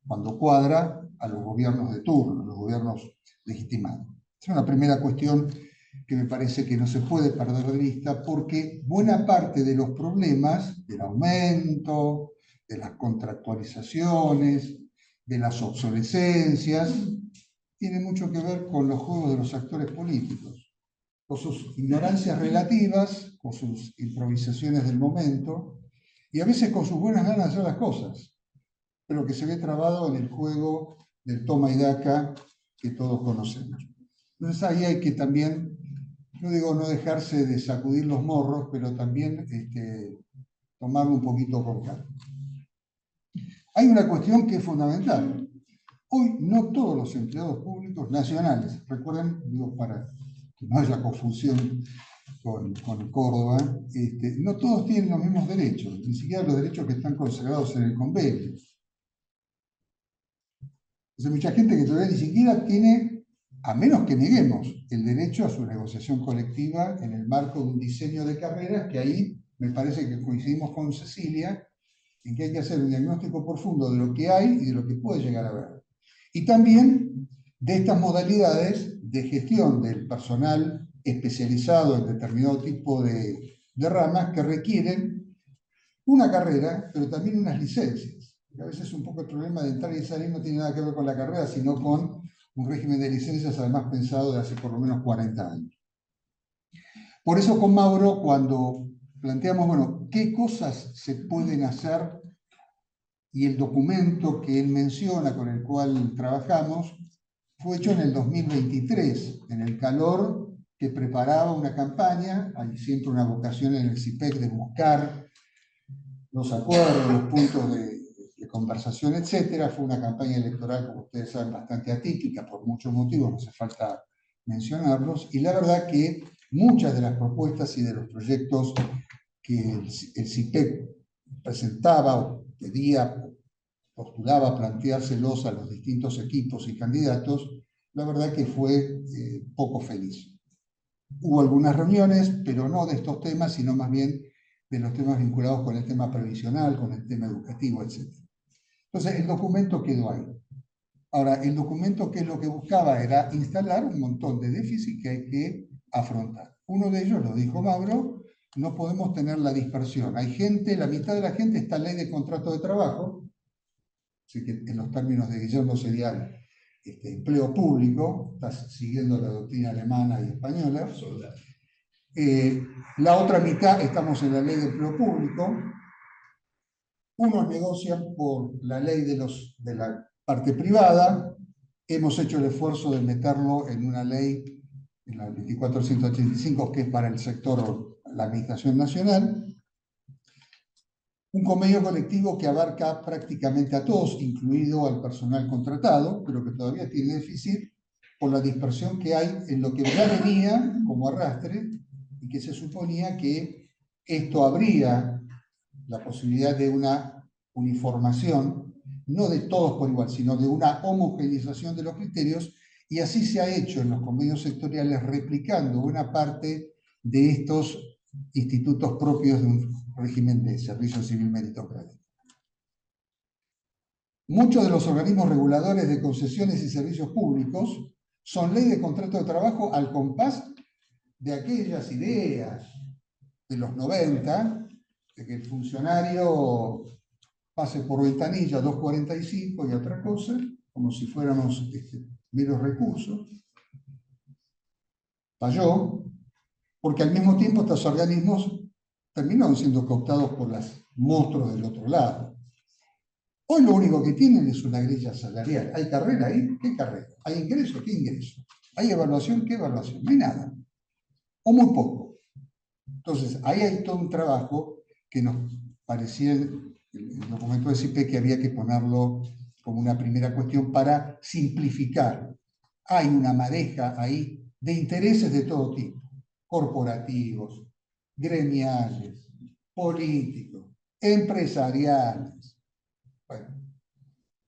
cuando cuadra, a los gobiernos de turno, a los gobiernos legitimados. Es una primera cuestión que me parece que no se puede perder de vista, porque buena parte de los problemas del aumento, de las contractualizaciones, de las obsolescencias, tiene mucho que ver con los juegos de los actores políticos, con sus ignorancias relativas, con sus improvisaciones del momento, y a veces con sus buenas ganas de hacer las cosas, pero que se ve trabado en el juego del toma y daca que todos conocemos. Entonces ahí hay que también, no digo no dejarse de sacudir los morros, pero también tomarlo un poquito con calma. Hay una cuestión que es fundamental. Hoy no todos los empleados públicos nacionales, recuerden, digo para que no haya confusión con Córdoba, no todos tienen los mismos derechos, ni siquiera los derechos que están consagrados en el convenio. Entonces, mucha gente que todavía ni siquiera tiene, a menos que neguemos, el derecho a su negociación colectiva en el marco de un diseño de carreras, que ahí me parece que coincidimos con Cecilia, en que hay que hacer un diagnóstico profundo de lo que hay y de lo que puede llegar a haber. Y también de estas modalidades de gestión del personal especializado en determinado tipo de ramas que requieren una carrera, pero también unas licencias. A veces un poco el problema de entrar y salir no tiene nada que ver con la carrera, sino con un régimen de licencias además pensado de hace por lo menos 40 años. Por eso con Mauro, cuando planteamos, bueno, qué cosas se pueden hacer, y el documento que él menciona, con el cual trabajamos, fue hecho en el 2023, en el calor que preparaba una campaña. Hay siempre una vocación en el CIPEC de buscar los acuerdos, los puntos de conversación, etc. Fue una campaña electoral, como ustedes saben, bastante atípica, por muchos motivos, no hace falta mencionarlos, y la verdad que muchas de las propuestas y de los proyectos que el CIPEC presentaba o pedía, postulaba planteárselos a los distintos equipos y candidatos, la verdad que fue poco feliz. Hubo algunas reuniones, pero no de estos temas, sino más bien de los temas vinculados con el tema previsional, con el tema educativo, etc. Entonces, el documento quedó ahí. Ahora, el documento, ¿qué es lo que buscaba? Era instalar un montón de déficits que hay que afrontar. Uno de ellos, lo dijo Mauro, no podemos tener la dispersión. Hay gente, la mitad de la gente está en ley de contrato de trabajo, así que en los términos de Guillermo sería empleo público, está siguiendo la doctrina alemana y española. La otra mitad estamos en la ley de empleo público. Unos negocian por la ley de la parte privada. Hemos hecho el esfuerzo de meterlo en una ley, en la 2485, que es para el sector, la Administración Nacional. Un convenio colectivo que abarca prácticamente a todos, incluido al personal contratado, pero que todavía tiene déficit por la dispersión que hay en lo que ya venía como arrastre y que se suponía que esto abría la posibilidad de una uniformación, no de todos por igual, sino de una homogeneización de los criterios, y así se ha hecho en los convenios sectoriales, replicando buena parte de estos institutos propios de un régimen de servicio civil meritocrático. Muchos de los organismos reguladores de concesiones y servicios públicos son ley de contrato de trabajo al compás de aquellas ideas de los 90, de que el funcionario pase por ventanilla 245 y otra cosa, como si fuéramos meros recursos. Falló, porque al mismo tiempo estos organismos terminaron siendo cooptados por los monstruos del otro lado. Hoy lo único que tienen es una grilla salarial. ¿Hay carrera ahí? ¿Qué carrera? ¿Hay ingreso? ¿Qué ingreso? ¿Hay evaluación? ¿Qué evaluación? No hay nada. O muy poco. Entonces, ahí hay todo un trabajo que nos parecía el documento de CIPE que había que ponerlo como una primera cuestión para simplificar. Hay una madeja ahí de intereses de todo tipo, corporativos, gremiales, políticos, empresariales. Bueno,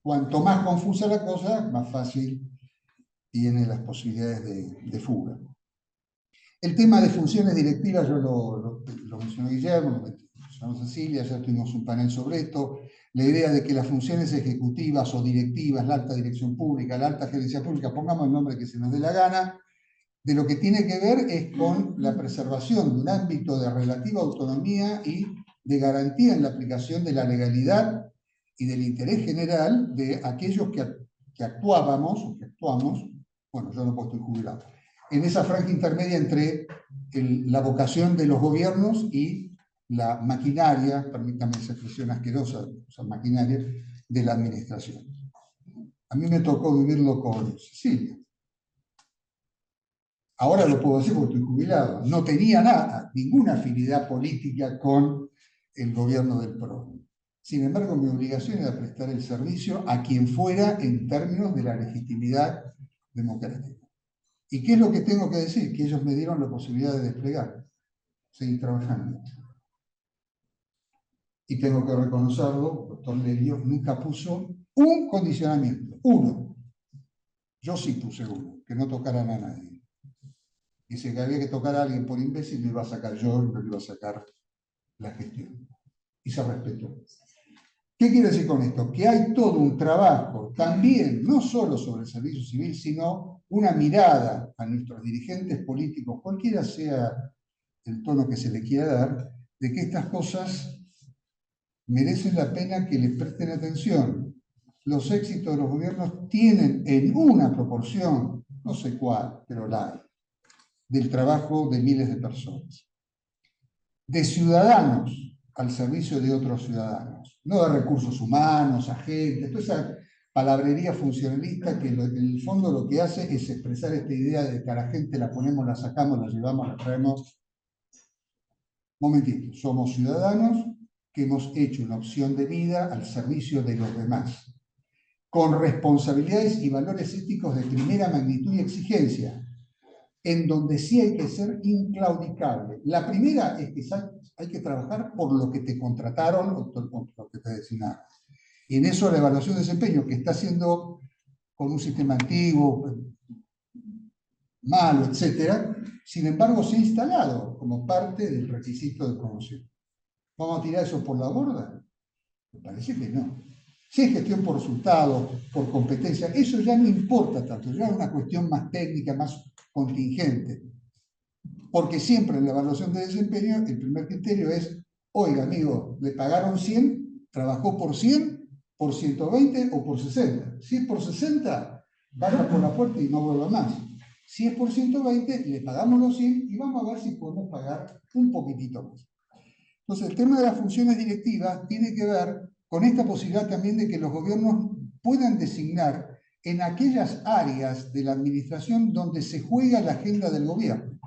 cuanto más confusa la cosa, más fácil tiene las posibilidades de fuga. El tema de funciones directivas, yo lo mencionó Guillermo, lo mencionó Cecilia, ya tuvimos un panel sobre esto. La idea de que las funciones ejecutivas o directivas, la alta dirección pública, la alta gerencia pública, pongamos el nombre que se nos dé la gana, de lo que tiene que ver es con la preservación de un ámbito de relativa autonomía y de garantía en la aplicación de la legalidad y del interés general de aquellos que actuábamos, o que actuamos, bueno, yo no puedo estar jubilado, en esa franja intermedia entre la vocación de los gobiernos y la maquinaria, permítame esa expresión asquerosa, esa maquinaria de la administración. A mí me tocó vivirlo con Cecilia. Ahora lo puedo decir porque estoy jubilado. No tenía nada, ninguna afinidad política con el gobierno del PRO. Sin embargo, mi obligación era prestar el servicio a quien fuera en términos de la legitimidad democrática. ¿Y qué es lo que tengo que decir? Que ellos me dieron la posibilidad de desplegar, seguir trabajando. Y tengo que reconocerlo, el doctor Lelio nunca puso un condicionamiento, uno. Yo sí puse uno, que no tocaran a nadie. Dice que había que tocar a alguien por imbécil, lo iba a sacar yo y no lo iba a sacar la gestión. Y se respetó. ¿Qué quiere decir con esto? Que hay todo un trabajo también, no solo sobre el servicio civil, sino una mirada a nuestros dirigentes políticos, cualquiera sea el tono que se le quiera dar, de que estas cosas merecen la pena que les presten atención. Los éxitos de los gobiernos tienen en una proporción, no sé cuál, pero la hay, del trabajo de miles de personas. De ciudadanos al servicio de otros ciudadanos, no de recursos humanos, agentes, toda esa palabrería funcionalista que en el fondo lo que hace es expresar esta idea de que a la gente la ponemos, la sacamos, la llevamos, la traemos. Momentito, somos ciudadanos que hemos hecho una opción de vida al servicio de los demás, con responsabilidades y valores éticos de primera magnitud y exigencia, en donde sí hay que ser inclaudicable. La primera es que hay que trabajar por lo que te contrataron o por lo que te designaron. Y en eso la evaluación de desempeño, que está haciendo con un sistema antiguo, malo, etcétera, sin embargo se ha instalado como parte del requisito de promoción. ¿Vamos a tirar eso por la borda? Me parece que no. Si es gestión por resultados, por competencia, eso ya no importa tanto, ya es una cuestión más técnica, más contingente. Porque siempre en la evaluación de desempeño, el primer criterio es, oiga, amigo, le pagaron 100, trabajó por 100, por 120 o por 60. Si es por 60, vaya por la puerta y no vuelva más. Si es por 120, le pagamos los 100 y vamos a ver si podemos pagar un poquitito más. Entonces, el tema de las funciones directivas tiene que ver con esta posibilidad también de que los gobiernos puedan designar en aquellas áreas de la administración donde se juega la agenda del gobierno.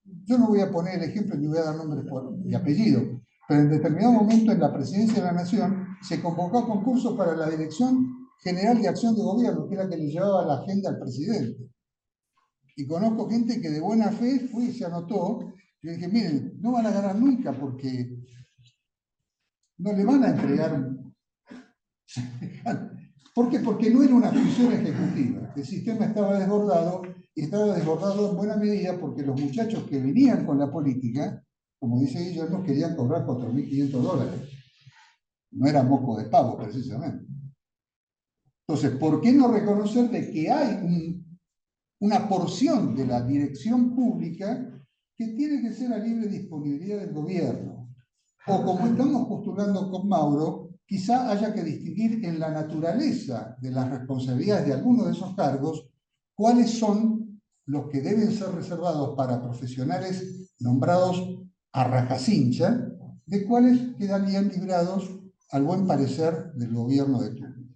Yo no voy a poner el ejemplo ni voy a dar nombres y apellido, pero en determinado momento en la Presidencia de la Nación se convocó a concursos para la Dirección General de Acción de Gobierno, que era la que le llevaba la agenda al presidente. Y conozco gente que de buena fe fue y se anotó. Yo dije, miren, no van a ganar nunca porque no le van a entregar. ¿Por qué? Porque no era una función ejecutiva. El sistema estaba desbordado, y estaba desbordado en buena medida porque los muchachos que venían con la política, como dice Guillermo, querían cobrar $4.500. No era moco de pavo, precisamente. Entonces, ¿por qué no reconocer de que hay una porción de la dirección pública que tiene que ser a libre disponibilidad del gobierno? O como estamos postulando con Mauro, quizá haya que distinguir en la naturaleza de las responsabilidades de algunos de esos cargos cuáles son los que deben ser reservados para profesionales nombrados a rajacincha, de cuáles quedarían librados al buen parecer del gobierno de turno.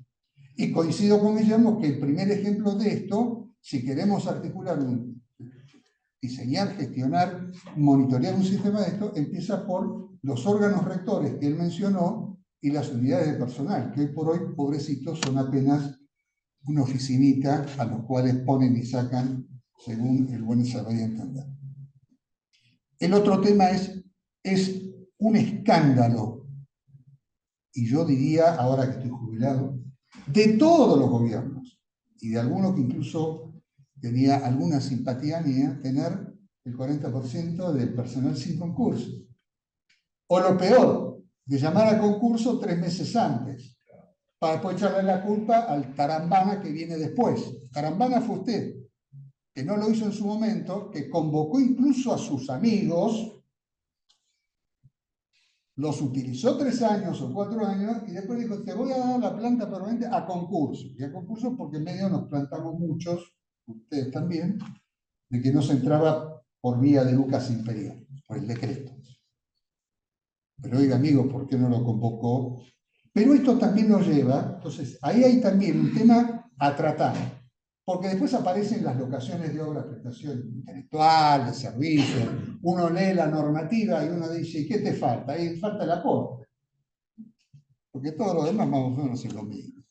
Y coincido con Guillermo que el primer ejemplo de esto, si queremos articular diseñar, gestionar, monitorear un sistema de esto, empieza por los órganos rectores que él mencionó y las unidades de personal, que hoy por hoy, pobrecitos, son apenas una oficinita a los cuales ponen y sacan según el buen saber y entender. El otro tema es un escándalo, y yo diría, ahora que estoy jubilado, de todos los gobiernos, y de algunos que incluso tenía alguna simpatía mía, tener el 40% del personal sin concurso. O lo peor, de llamar a concurso 3 meses antes, para después echarle la culpa al tarambana que viene después. Tarambana fue usted, que no lo hizo en su momento, que convocó incluso a sus amigos, los utilizó 3 años o 4 años, y después dijo, te voy a dar la planta permanente a concurso. Y a concurso porque en medio nos plantamos muchos, ustedes también, de que no se entraba por vía de Lucas Imperial, por el decreto. Pero oiga, amigo, ¿por qué no lo convocó? Pero esto también nos lleva, entonces, ahí hay también un tema a tratar, porque después aparecen las locaciones de obra, prestación intelectual, de servicios, uno lee la normativa y uno dice, ¿y qué te falta? Ahí falta el aporte, porque todo lo demás más o menos es lo mismo.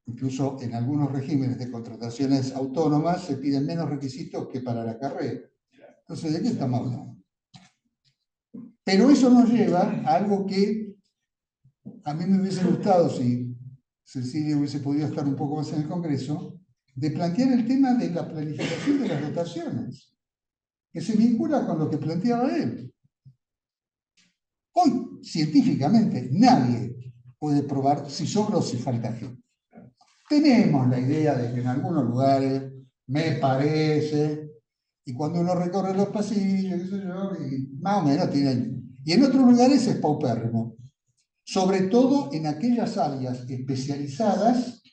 Incluso en algunos regímenes de contrataciones autónomas se piden menos requisitos que para la carrera. Entonces, ¿de qué estamos hablando? Pero eso nos lleva a algo que a mí me hubiese gustado, si Cecilia hubiese podido estar un poco más en el Congreso, de plantear el tema de la planificación de las dotaciones, que se vincula con lo que planteaba él. Hoy, científicamente, nadie puede probar si sobra o si falta gente. Tenemos la idea de que en algunos lugares, me parece, y cuando uno recorre los pasillos, qué sé yo, y más o menos tiene. Y en otros lugares es paupérrimo. Sobre todo en aquellas áreas especializadas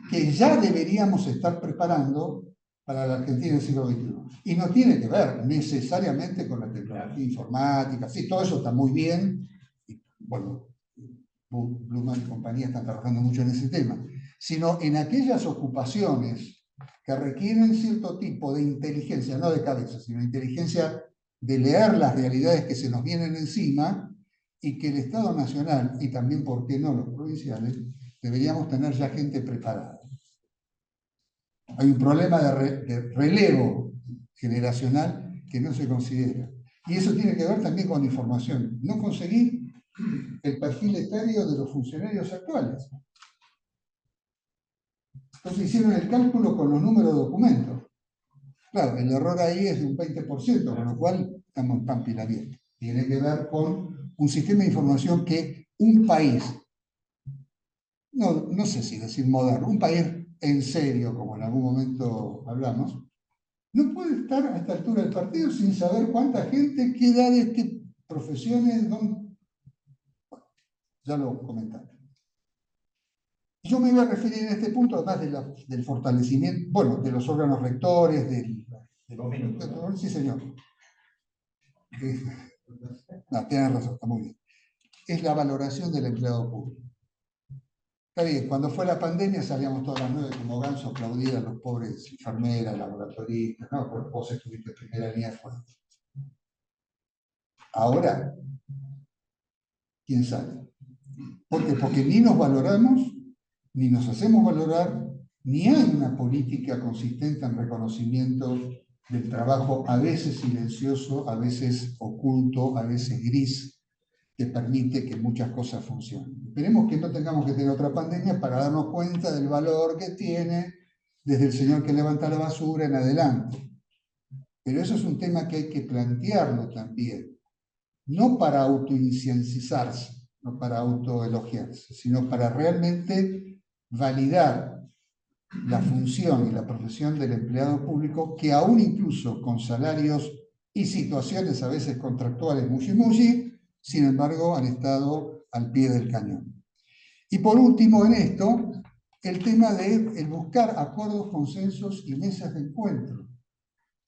que ya deberíamos estar preparando para la Argentina del siglo XXI. Y no tiene que ver necesariamente con la tecnología informática, sí, todo eso está muy bien, y bueno, Blumen y compañía están trabajando mucho en ese tema, sino en aquellas ocupaciones que requieren cierto tipo de inteligencia, no de cabeza, sino de inteligencia de leer las realidades que se nos vienen encima, y que el Estado Nacional, y también, ¿por qué no, los provinciales, deberíamos tener ya gente preparada. Hay un problema de relevo generacional que no se considera. Y eso tiene que ver también con información. No conseguí el perfil etario de los funcionarios actuales. Entonces hicieron el cálculo con los números de documentos. Claro, el error ahí es de un 20%, con lo cual estamos en Pampila abierto. Tiene que ver con un sistema de información que un país, no sé si decir moderno, un país en serio, como en algún momento hablamos, no puede estar a esta altura del partido sin saber cuánta gente, qué edades, qué profesiones, dónde. Bueno, ya lo comentamos. Yo me iba a referir en este punto, además del fortalecimiento, bueno, de los órganos rectores, sí, señor. No, tiene razón, está muy bien. Es la valoración del empleado público. Está bien, cuando fue la pandemia salíamos todas las 9 como ganso a aplaudir a los pobres enfermeras, laboratoristas, ¿no? Vos estuviste en primera línea fuerte. Ahora, quien sale. ¿Por qué? Porque ni nos valoramos, ni nos hacemos valorar, ni hay una política consistente en reconocimiento del trabajo, a veces silencioso, a veces oculto, a veces gris, que permite que muchas cosas funcionen. Esperemos que no tengamos que tener otra pandemia para darnos cuenta del valor que tiene desde el señor que levanta la basura en adelante. Pero eso es un tema que hay que plantearlo también, no para autoincensizarse, no para autoelogiarse, sino para realmente validar la función y la profesión del empleado público, que aún incluso con salarios y situaciones a veces contractuales muy, sin embargo han estado al pie del cañón. Y por último en esto, el tema de el buscar acuerdos, consensos y mesas de encuentro,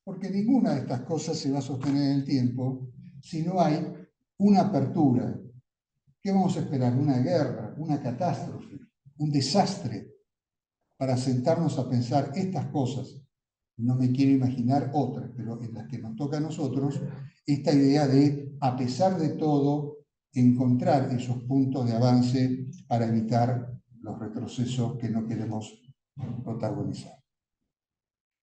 porque ninguna de estas cosas se va a sostener en el tiempo si no hay una apertura. ¿Qué vamos a esperar? ¿Una guerra? ¿Una catástrofe? ¿Un desastre? Para sentarnos a pensar estas cosas. No me quiero imaginar otras, pero en las que nos toca a nosotros, esta idea de, a pesar de todo, encontrar esos puntos de avance para evitar los retrocesos que no queremos protagonizar.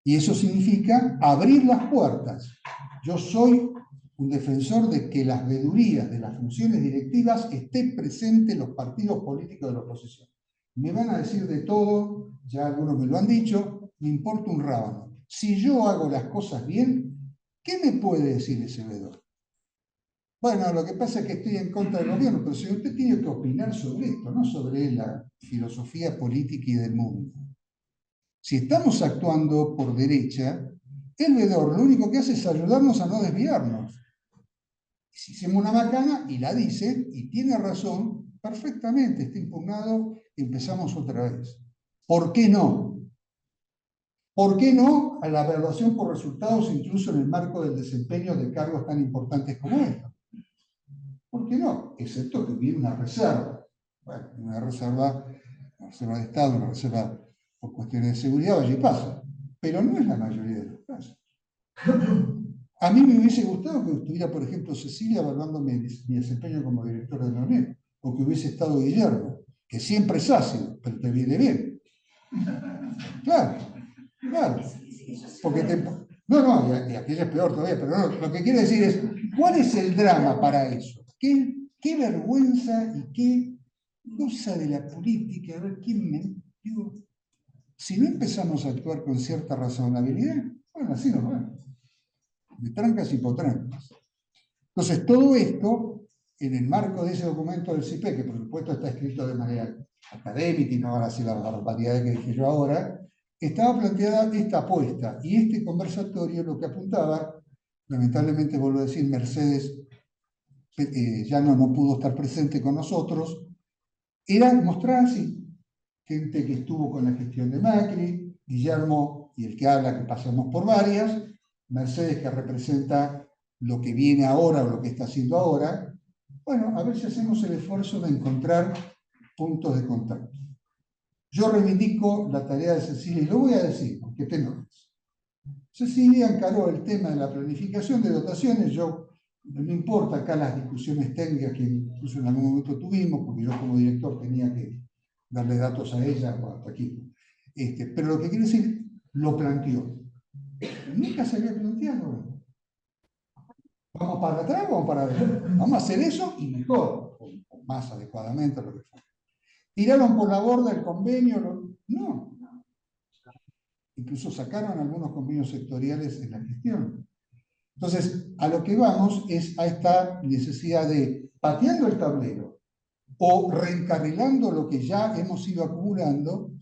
Y eso significa abrir las puertas. Yo soy un defensor de que las vedurías de las funciones directivas estén presentes en los partidos políticos de la oposición. Me van a decir de todo, ya algunos me lo han dicho, me importa un rábano. Si yo hago las cosas bien, ¿qué me puede decir ese veedor? Bueno, lo que pasa es que estoy en contra del gobierno, pero si usted tiene que opinar sobre esto, no sobre la filosofía política y del mundo. Si estamos actuando por derecha, el veedor lo único que hace es ayudarnos a no desviarnos. Si hacemos una macana y la dice, y tiene razón, perfectamente, está impugnado, empezamos otra vez. ¿Por qué no? ¿Por qué no a la evaluación por resultados, incluso en el marco del desempeño de cargos tan importantes como estos? ¿Por qué no? Excepto que viene una reserva. Bueno, una reserva de Estado, una reserva por cuestiones de seguridad, allí pasa. Pero no es la mayoría de los casos. A mí me hubiese gustado que estuviera, por ejemplo, Cecilia evaluando mi desempeño como directora de la UNED, o que hubiese estado Guillermo, que siempre es ácido, pero te viene bien. Claro, claro. Porque no, y aquella es peor todavía, pero no, lo que quiero decir es, ¿cuál es el drama para eso? ¿Qué vergüenza y qué cosa de la política? A ver, ¿quién me...? Digo, si no empezamos a actuar con cierta razonabilidad, bueno, así nos va. De trancas y potrancas. Entonces, todo esto, en el marco de ese documento del CIPE, que por supuesto está escrito de manera académica y no van a ser las barbaridades que dije yo ahora, estaba planteada esta apuesta, y este conversatorio lo que apuntaba, lamentablemente vuelvo a decir, Mercedes ya no pudo estar presente con nosotros, era mostrar así, gente que estuvo con la gestión de Macri, Guillermo y el que habla, que pasamos por varias, Mercedes que representa lo que viene ahora o lo que está haciendo ahora. Bueno, a ver si hacemos el esfuerzo de encontrar puntos de contacto. Yo reivindico la tarea de Cecilia, y lo voy a decir, aunque te enojes. Cecilia encaró el tema de la planificación de dotaciones. Yo, no importa acá las discusiones técnicas que incluso en algún momento tuvimos, porque yo como director tenía que darle datos a ella, o hasta aquí. Pero lo que quiero decir, lo planteó. Nunca se había planteado. ¿Vamos para atrás o vamos para adelante? Vamos a hacer eso y mejor, o más adecuadamente, lo que fue. ¿Tiraron por la borda el convenio? No. Incluso sacaron algunos convenios sectoriales en la gestión. Entonces, a lo que vamos es a esta necesidad de, pateando el tablero o reencarrilando lo que ya hemos ido acumulando,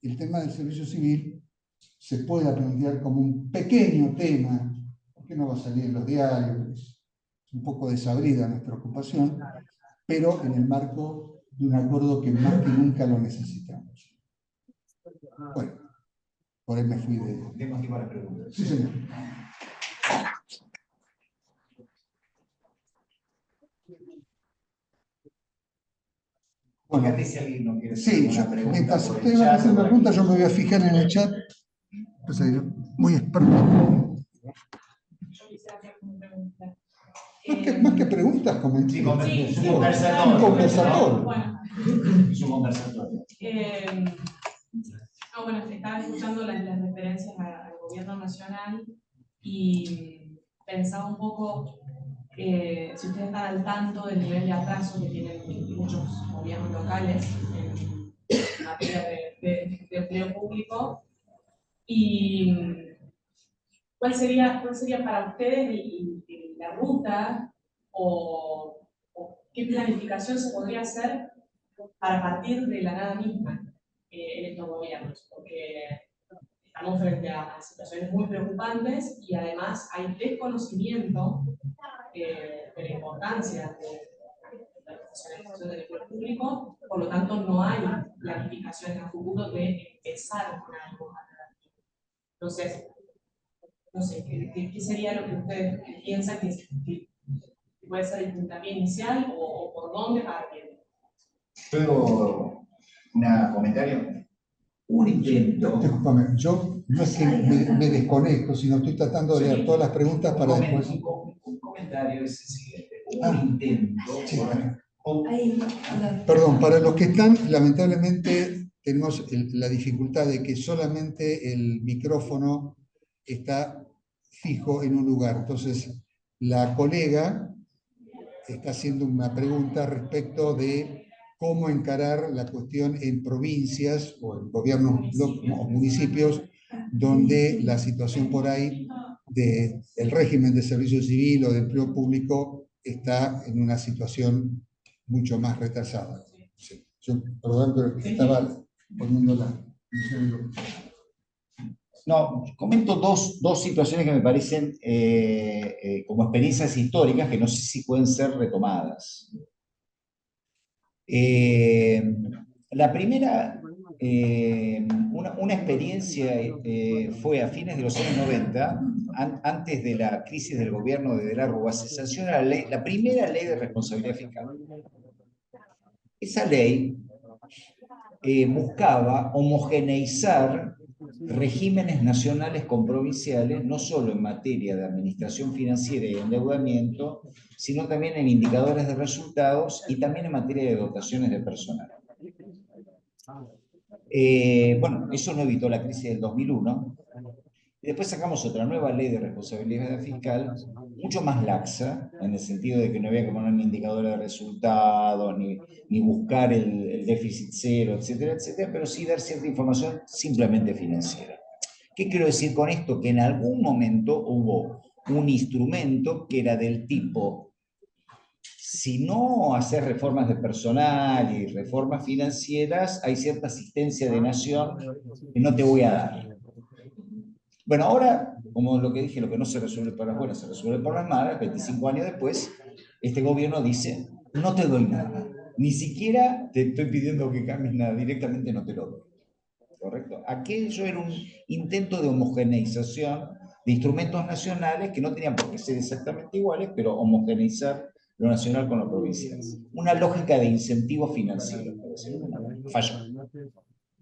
el tema del servicio civil se puede plantear como un pequeño tema, porque no va a salir en los diarios, es un poco desabrida nuestra ocupación, pero en el marco de un acuerdo que más que nunca lo necesitamos. Bueno, por ahí me fui de... Tenemos tiempo para las preguntas. Sí, señor. Bueno, si alguien no quiere hacer sí, una pregunta, mientras por ustedes el van chat, haciendo por preguntas, aquí. yo me voy a fijar en el chat. Muy experto. Yo quisiera hacer una pregunta. Más que preguntas, Sí, comentarios. es un conversatorio. Un conversatorio. Bueno. Es un conversatorio. Bueno, estaba escuchando las referencias al gobierno nacional y pensaba un poco si ustedes están al tanto del nivel de atraso que tienen muchos gobiernos locales en materia de empleo público y ¿cuál sería para ustedes la ruta o qué planificación se podría hacer para partir de la nada misma en estos gobiernos? Porque estamos frente a situaciones muy preocupantes y además hay desconocimiento de la importancia de la profesionalización del empleo público, por lo tanto no hay planificaciones a futuro de empezar con algo. Entonces, no sé, ¿qué sería lo que ustedes piensan que puede ser el puntapié inicial o por dónde partir? ¿Puedo un comentario? Un intento. Discúlpame, yo no es que me desconecto, sino estoy tratando de leer todas las preguntas para después. Un comentario es el siguiente. Un intento. Sí, perdón, para los que están, lamentablemente tenemos la dificultad de que solamente el micrófono está fijo en un lugar. Entonces, la colega está haciendo una pregunta respecto de cómo encarar la cuestión en provincias o en gobiernos o municipios donde la situación por ahí del régimen de servicio civil o de empleo público está en una situación mucho más retrasada. Sí. Yo, perdón, pero estaba poniendo la... No, comento dos situaciones que me parecen como experiencias históricas que no sé si pueden ser retomadas. La primera, una experiencia fue a fines de los años 90, antes de la crisis del gobierno de De la Rúa, se sanciona la primera ley de responsabilidad fiscal. Esa ley buscaba homogeneizar regímenes nacionales con provinciales, no solo en materia de administración financiera y endeudamiento, sino también en indicadores de resultados y también en materia de dotaciones de personal. Bueno, eso no evitó la crisis del 2001. Y después sacamos otra nueva ley de responsabilidad fiscal, mucho más laxa, en el sentido de que no había que poner ni indicadores de resultados, ni buscar el déficit cero, etcétera, etcétera, pero sí dar cierta información simplemente financiera. ¿Qué quiero decir con esto? Que en algún momento hubo un instrumento que era del tipo, si no hacer reformas de personal y reformas financieras, hay cierta asistencia de nación que no te voy a dar. Bueno, ahora, como lo que dije, lo que no se resuelve por las buenas se resuelve por las malas. 25 años después, este gobierno dice, no te doy nada, ni siquiera te estoy pidiendo que cambies nada, directamente no te lo doy. ¿Correcto? Aquello era un intento de homogeneización de instrumentos nacionales que no tenían por qué ser exactamente iguales, pero homogeneizar lo nacional con lo provincial. Una lógica de incentivo financiero, falló.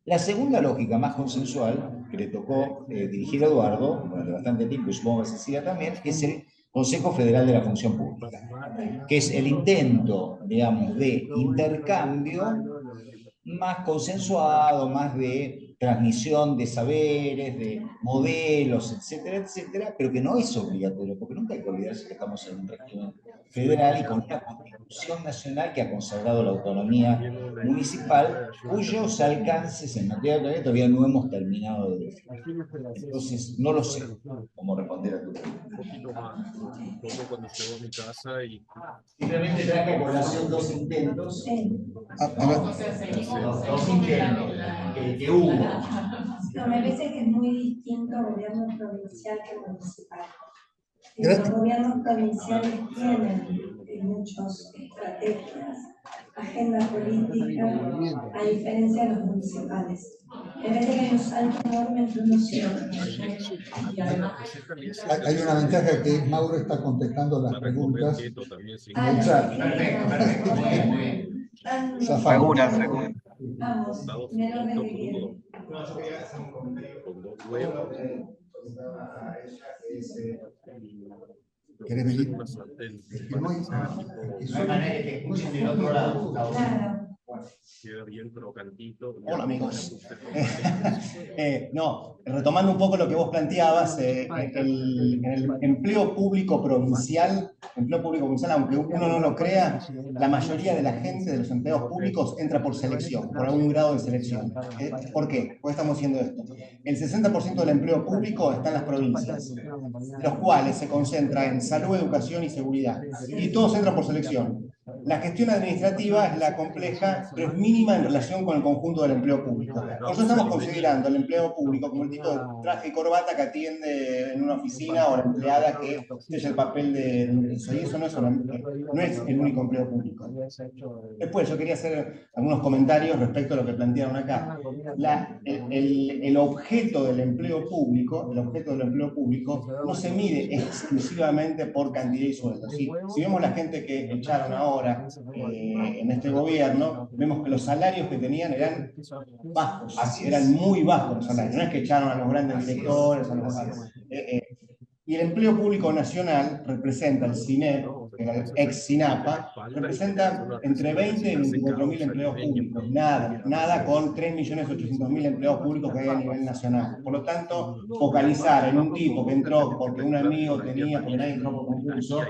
La segunda lógica, más consensual, que le tocó dirigir a Eduardo durante bastante tiempo, y supongo que Cecilia también, es el Consejo Federal de la Función Pública, que es el intento, digamos, de intercambio más consensuado, más de transmisión de saberes, de modelos, etcétera, etcétera, pero que no es obligatorio, porque nunca hay que olvidarse que estamos en un régimen federal y con una constitución nacional que ha consagrado la autonomía municipal, cuyos alcances en materia de autonomía todavía no hemos terminado de definir. Entonces, no lo sé cómo responder a tu pregunta. Simplemente traje a colación dos intentos. Dos intentos que hubo. No, me parece que es muy distinto gobierno provincial que municipal. Los gobiernos provinciales tienen muchas estrategias, agenda política, a diferencia de los municipales. Me parece que hay un salto enorme entre unos y otros. Y además hay una ventaja que Mauro está contestando las preguntas en el chat. Segura, segura. Vamos, menos de que quieren. No, yo quería hacer un comentario. A ella, ¿Querés venir? No hay manera de que escuchen del otro lado, Gustavo. Claro. Hola amigos. No, retomando un poco lo que vos planteabas, en el empleo público provincial, aunque uno no lo crea, la mayoría de la gente de los empleos públicos entra por selección, por algún grado de selección. ¿Por qué? ¿Por qué estamos haciendo esto? El 60% del empleo público está en las provincias, los cuales se concentra en salud, educación y seguridad. Y todos entran por selección. La gestión administrativa es la compleja, pero es mínima en relación con el conjunto del empleo público. Por eso estamos considerando el empleo público como el tipo de traje y corbata que atiende en una oficina o la empleada que es el papel de ingreso. Y eso no es el único empleo público. Después yo quería hacer algunos comentarios respecto a lo que plantearon acá. El objeto del empleo público, no se mide exclusivamente por cantidad y sueldo. Si vemos la gente que echaron ahora en este gobierno, vemos que los salarios que tenían eran bajos, eran muy bajos los salarios. No es que echaron a los grandes directores, y el empleo público nacional representa el CINEP, el ex SINAPA, representa entre 20 y 24.000 empleos públicos. Nada con 3.800.000 empleos públicos que hay a nivel nacional. Por lo tanto, focalizar en un tipo que entró porque un amigo tenía, porque nadie entró por concurso,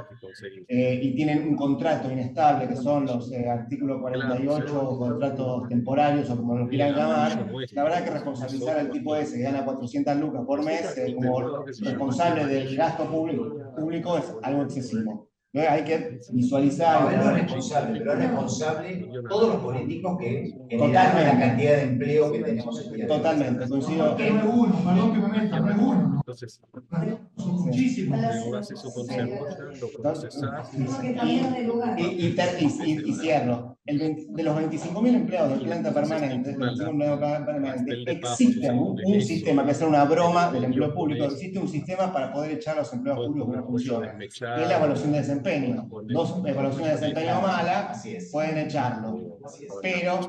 y tienen un contrato inestable, que son los artículos 48 o contratos temporarios, o como lo quieran llamar, la verdad que responsabilizar al tipo ese que gana 400 lucas por mes como responsable del gasto público es algo excesivo. Hay que visualizar. No es responsable, pero es responsable todos los políticos que generan la cantidad de empleo que tenemos en día. Totalmente, coincido. No es uno, perdón que me meta, no es uno. Son muchísimos. Y cierro. De los 25.000 empleados de planta permanente, existe un sistema, que es una broma del empleo público, existe un sistema para poder echar a los empleados públicos que no funcionan, que es la evaluación de desempeño. Dos evaluaciones de desempeño malas pueden echarlo.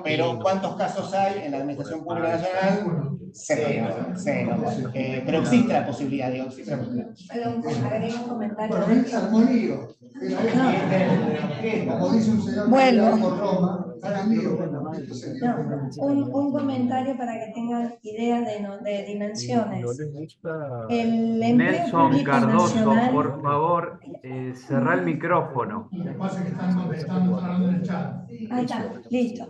Pero ¿cuántos casos hay en la Administración Pública Nacional? Cero. Pero existe la posibilidad, digo, existe la posibilidad. Agrego un comentario. Bueno, ven armonio. Como dice un señor Vuelvo. Roma, Un comentario para que tengan idea de dimensiones. El empleo Nelson público Cardoso, nacional, por favor, cerrá el micrófono. Lo que pasa es que están contestando, hablando en el chat. ahí está, listo.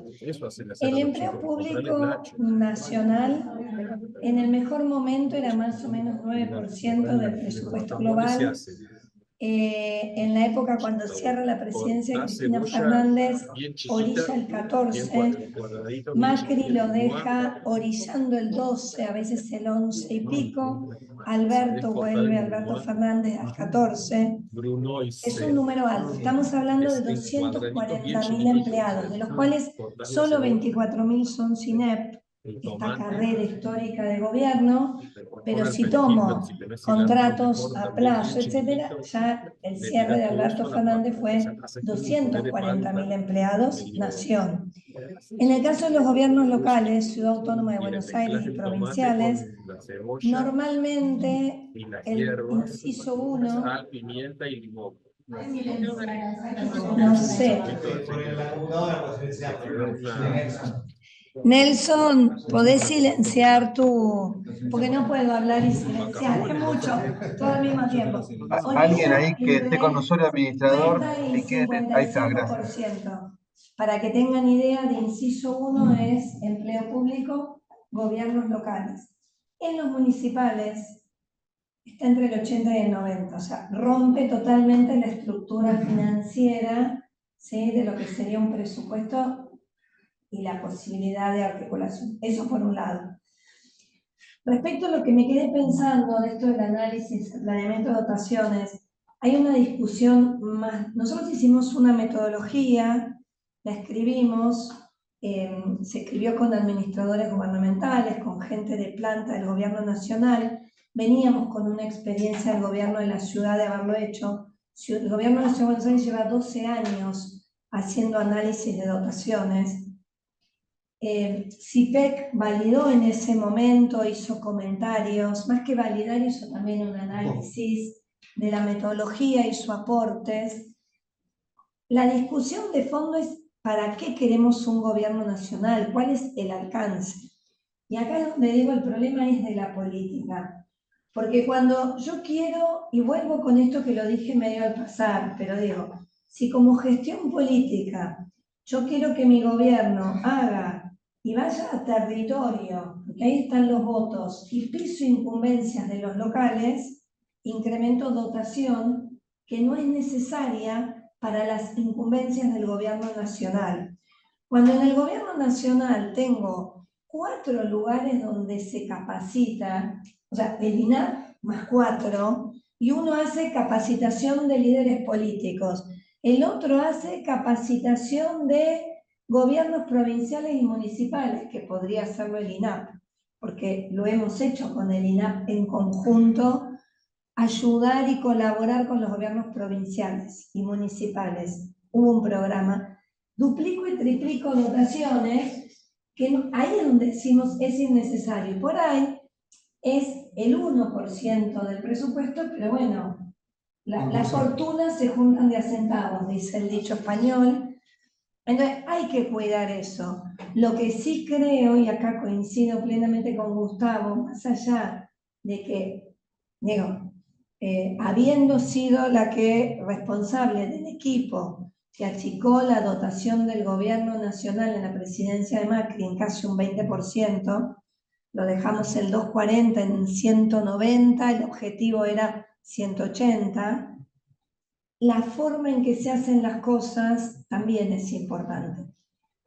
El empleo público nacional en el mejor momento era más o menos 9% del presupuesto global. En la época cuando cierra la presidencia de Cristina Fernández, orilla el 14%, Macri lo deja orillando el 12%, a veces el 11% y pico, Alberto Fernández al 14%. Es un número alto, estamos hablando de 240.000 empleados, de los cuales solo 24.000 son CINEP, esta carrera histórica de gobierno, pero si tomo contratos a plazo, etcétera, ya el cierre de Alberto Fernández fue 240.000 empleados, nación. En el caso de los gobiernos locales, Ciudad Autónoma de Buenos Aires y provinciales, normalmente el inciso 1, no sé. Nelson, podés silenciar porque no puedo hablar y silenciar, es mucho, todo al mismo tiempo. Alguien ahí que esté con nosotros, administrador, ahí está, gracias. 50%. Para que tengan idea, de inciso 1 es empleo público, gobiernos locales. En los municipales está entre el 80 y el 90, o sea, rompe totalmente la estructura financiera, ¿sí?, de lo que sería un presupuesto y la posibilidad de articulación. Eso por un lado. Respecto a lo que me quedé pensando de esto del análisis, el planeamiento de dotaciones, hay una discusión más. Nosotros hicimos una metodología, la escribimos, se escribió con administradores gubernamentales, con gente de planta del gobierno nacional. Veníamos con una experiencia del gobierno de la ciudad de haberlo hecho. El gobierno de la ciudad de Buenos Aires lleva 12 años haciendo análisis de dotaciones. CIPEC validó en ese momento, hizo comentarios, más que validar hizo también un análisis de la metodología y sus aportes. La discusión de fondo es ¿para qué queremos un gobierno nacional? ¿Cuál es el alcance? Y acá es donde digo el problema es de la política. Porque cuando yo quiero, y vuelvo con esto que lo dije medio al pasar, pero digo, si como gestión política yo quiero que mi gobierno haga y vaya a territorio, porque ahí están los votos, y piso incumbencias de los locales, incremento dotación que no es necesaria para las incumbencias del gobierno nacional. Cuando en el gobierno nacional tengo 4 lugares donde se capacita, o sea, el INAP más 4, y uno hace capacitación de líderes políticos, el otro hace capacitación de gobiernos provinciales y municipales, que podría hacerlo el INAP, porque lo hemos hecho con el INAP en conjunto, ayudar y colaborar con los gobiernos provinciales y municipales. Hubo un programa. Duplico y triplico dotaciones, que no, ahí es donde decimos es innecesario. Y por ahí es el 1% del presupuesto, pero bueno, las fortunas se juntan de a centavos, dice el dicho español. Entonces hay que cuidar eso. Lo que sí creo, y acá coincido plenamente con Gustavo, más allá de que, digo, habiendo sido la que responsable del equipo que achicó la dotación del gobierno nacional en la presidencia de Macri en casi un 20%, lo dejamos el 240 en 190, el objetivo era 180, la forma en que se hacen las cosas también es importante.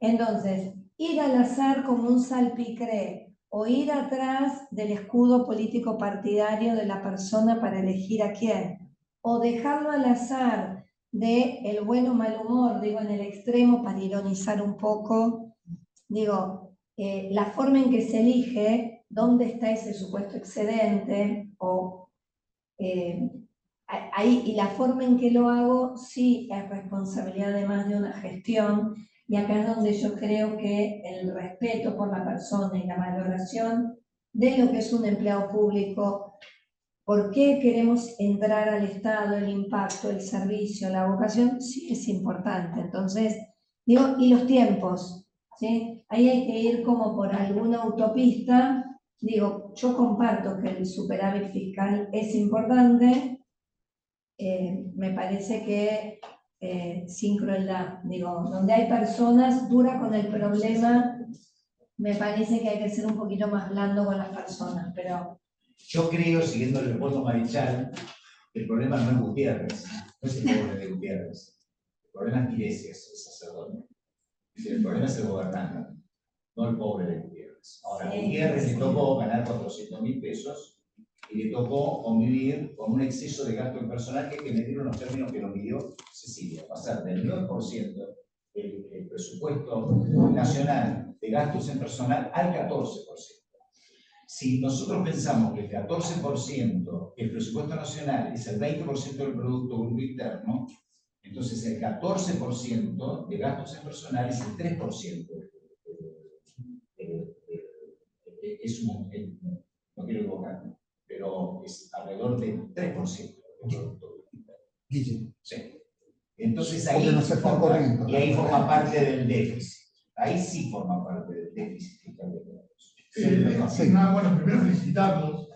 Entonces, ir al azar como un salpicré o ir atrás del escudo político partidario de la persona para elegir a quién, o dejarlo al azar de el bueno o mal humor, digo, en el extremo para ironizar un poco, digo, la forma en que se elige, dónde está ese supuesto excedente, o ahí, y la forma en que lo hago sí es responsabilidad además de una gestión, y acá es donde yo creo que el respeto por la persona y la valoración de lo que es un empleado público, por qué queremos entrar al Estado, el impacto, el servicio, la vocación, sí es importante. Entonces, digo, y los tiempos, ¿sí? Ahí hay que ir como por alguna autopista. Digo, yo comparto que el superávit fiscal es importante, me parece que sin crueldad, digo, donde hay personas duras con el problema, me parece que hay que ser un poquito más blando con las personas, pero... Yo creo, siguiendo el reporte Marichal, que el problema no es Gutiérrez, no es el pobre de Gutiérrez, el problema es Iglesias, el sacerdote. El problema es el gobernante, no el pobre de Gutiérrez. Ahora, a Gutiérrez le tocó ganar 400.000 pesos y le tocó convivir con un exceso de gasto en personal que hay que medir unos términos que lo midió Cecilia, pasar del 9% el presupuesto nacional de gastos en personal al 14%. Si nosotros pensamos que el 14%, el presupuesto nacional es el 20% del Producto Bruto Interno, entonces el 14% de gastos en personal es el 3%. No quiero equivocarme, pero es alrededor del 3% del Producto Bruto Interno. Sí. Entonces ahí, no se está corriendo, y ahí forma parte del déficit. Ahí sí forma parte del déficit fiscal de todos. Bueno, primero felicitarlos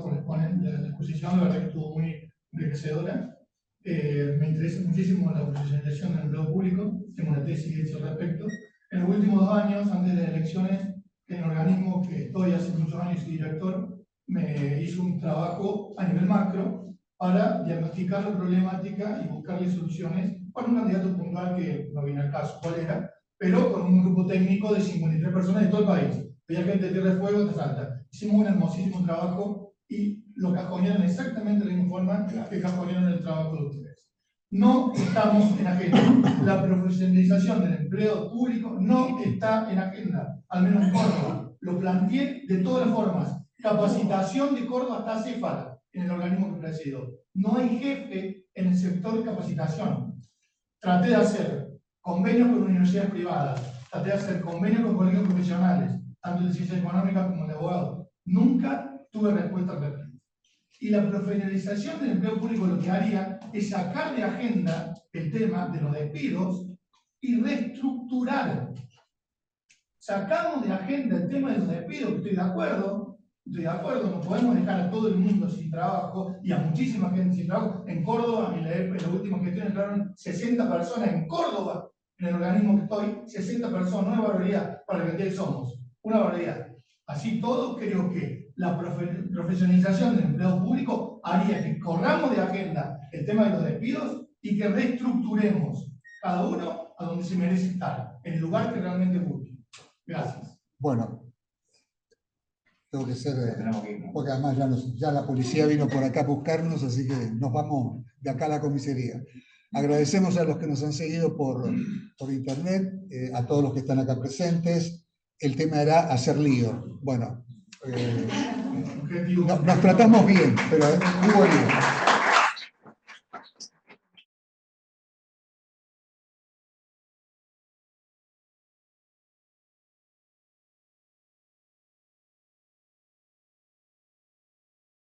por la exposición, la verdad que estuvo muy enriquecedora. Me interesa muchísimo la profesionalización del empleo público, tengo una tesis hecha al respecto. En los últimos 2 años, antes de las elecciones, en el organismo que estoy hace muchos años y director, me hizo un trabajo a nivel macro para diagnosticar la problemática y buscarle soluciones para un candidato puntual que no viene al caso cuál era, pero con un grupo técnico de 53 personas de todo el país. Había gente de Tierra de Fuego, de Salta. Hicimos un hermosísimo trabajo y lo cajonearon exactamente de la misma forma que cajonearon el trabajo de ustedes. No estamos en agenda. La profesionalización del empleo público no está en agenda, al menos en Córdoba. Lo planteé de todas las formas. Capacitación de Córdoba hasta Céfala, en el organismo que presido. No hay jefe en el sector de capacitación. Traté de hacer convenios con universidades privadas, traté de hacer convenios con colegios profesionales, tanto de ciencia económica como de abogados. Nunca tuve respuesta al respecto. Y la profesionalización del empleo público lo que haría es sacar de agenda el tema de los despidos y reestructurar. Sacamos de agenda el tema de los despidos, estoy de acuerdo, no podemos dejar a todo el mundo sin trabajo y a muchísima gente sin trabajo. En Córdoba, en la última gestión entraron 60 personas en Córdoba, en el organismo que estoy, 60 personas, una barbaridad para la cantidad que somos, una barbaridad. Así todo, creo que la profesionalización del empleo público haría que corramos de agenda el tema de los despidos y que reestructuremos cada uno a donde se merece estar, en el lugar que realmente busque. Gracias. Bueno, tengo que ser, porque además ya la policía vino por acá a buscarnos, así que nos vamos de acá a la comisaría. Agradecemos a los que nos han seguido por internet, a todos los que están acá presentes. El tema era hacer lío. Bueno, nos tratamos bien, pero hubo lío.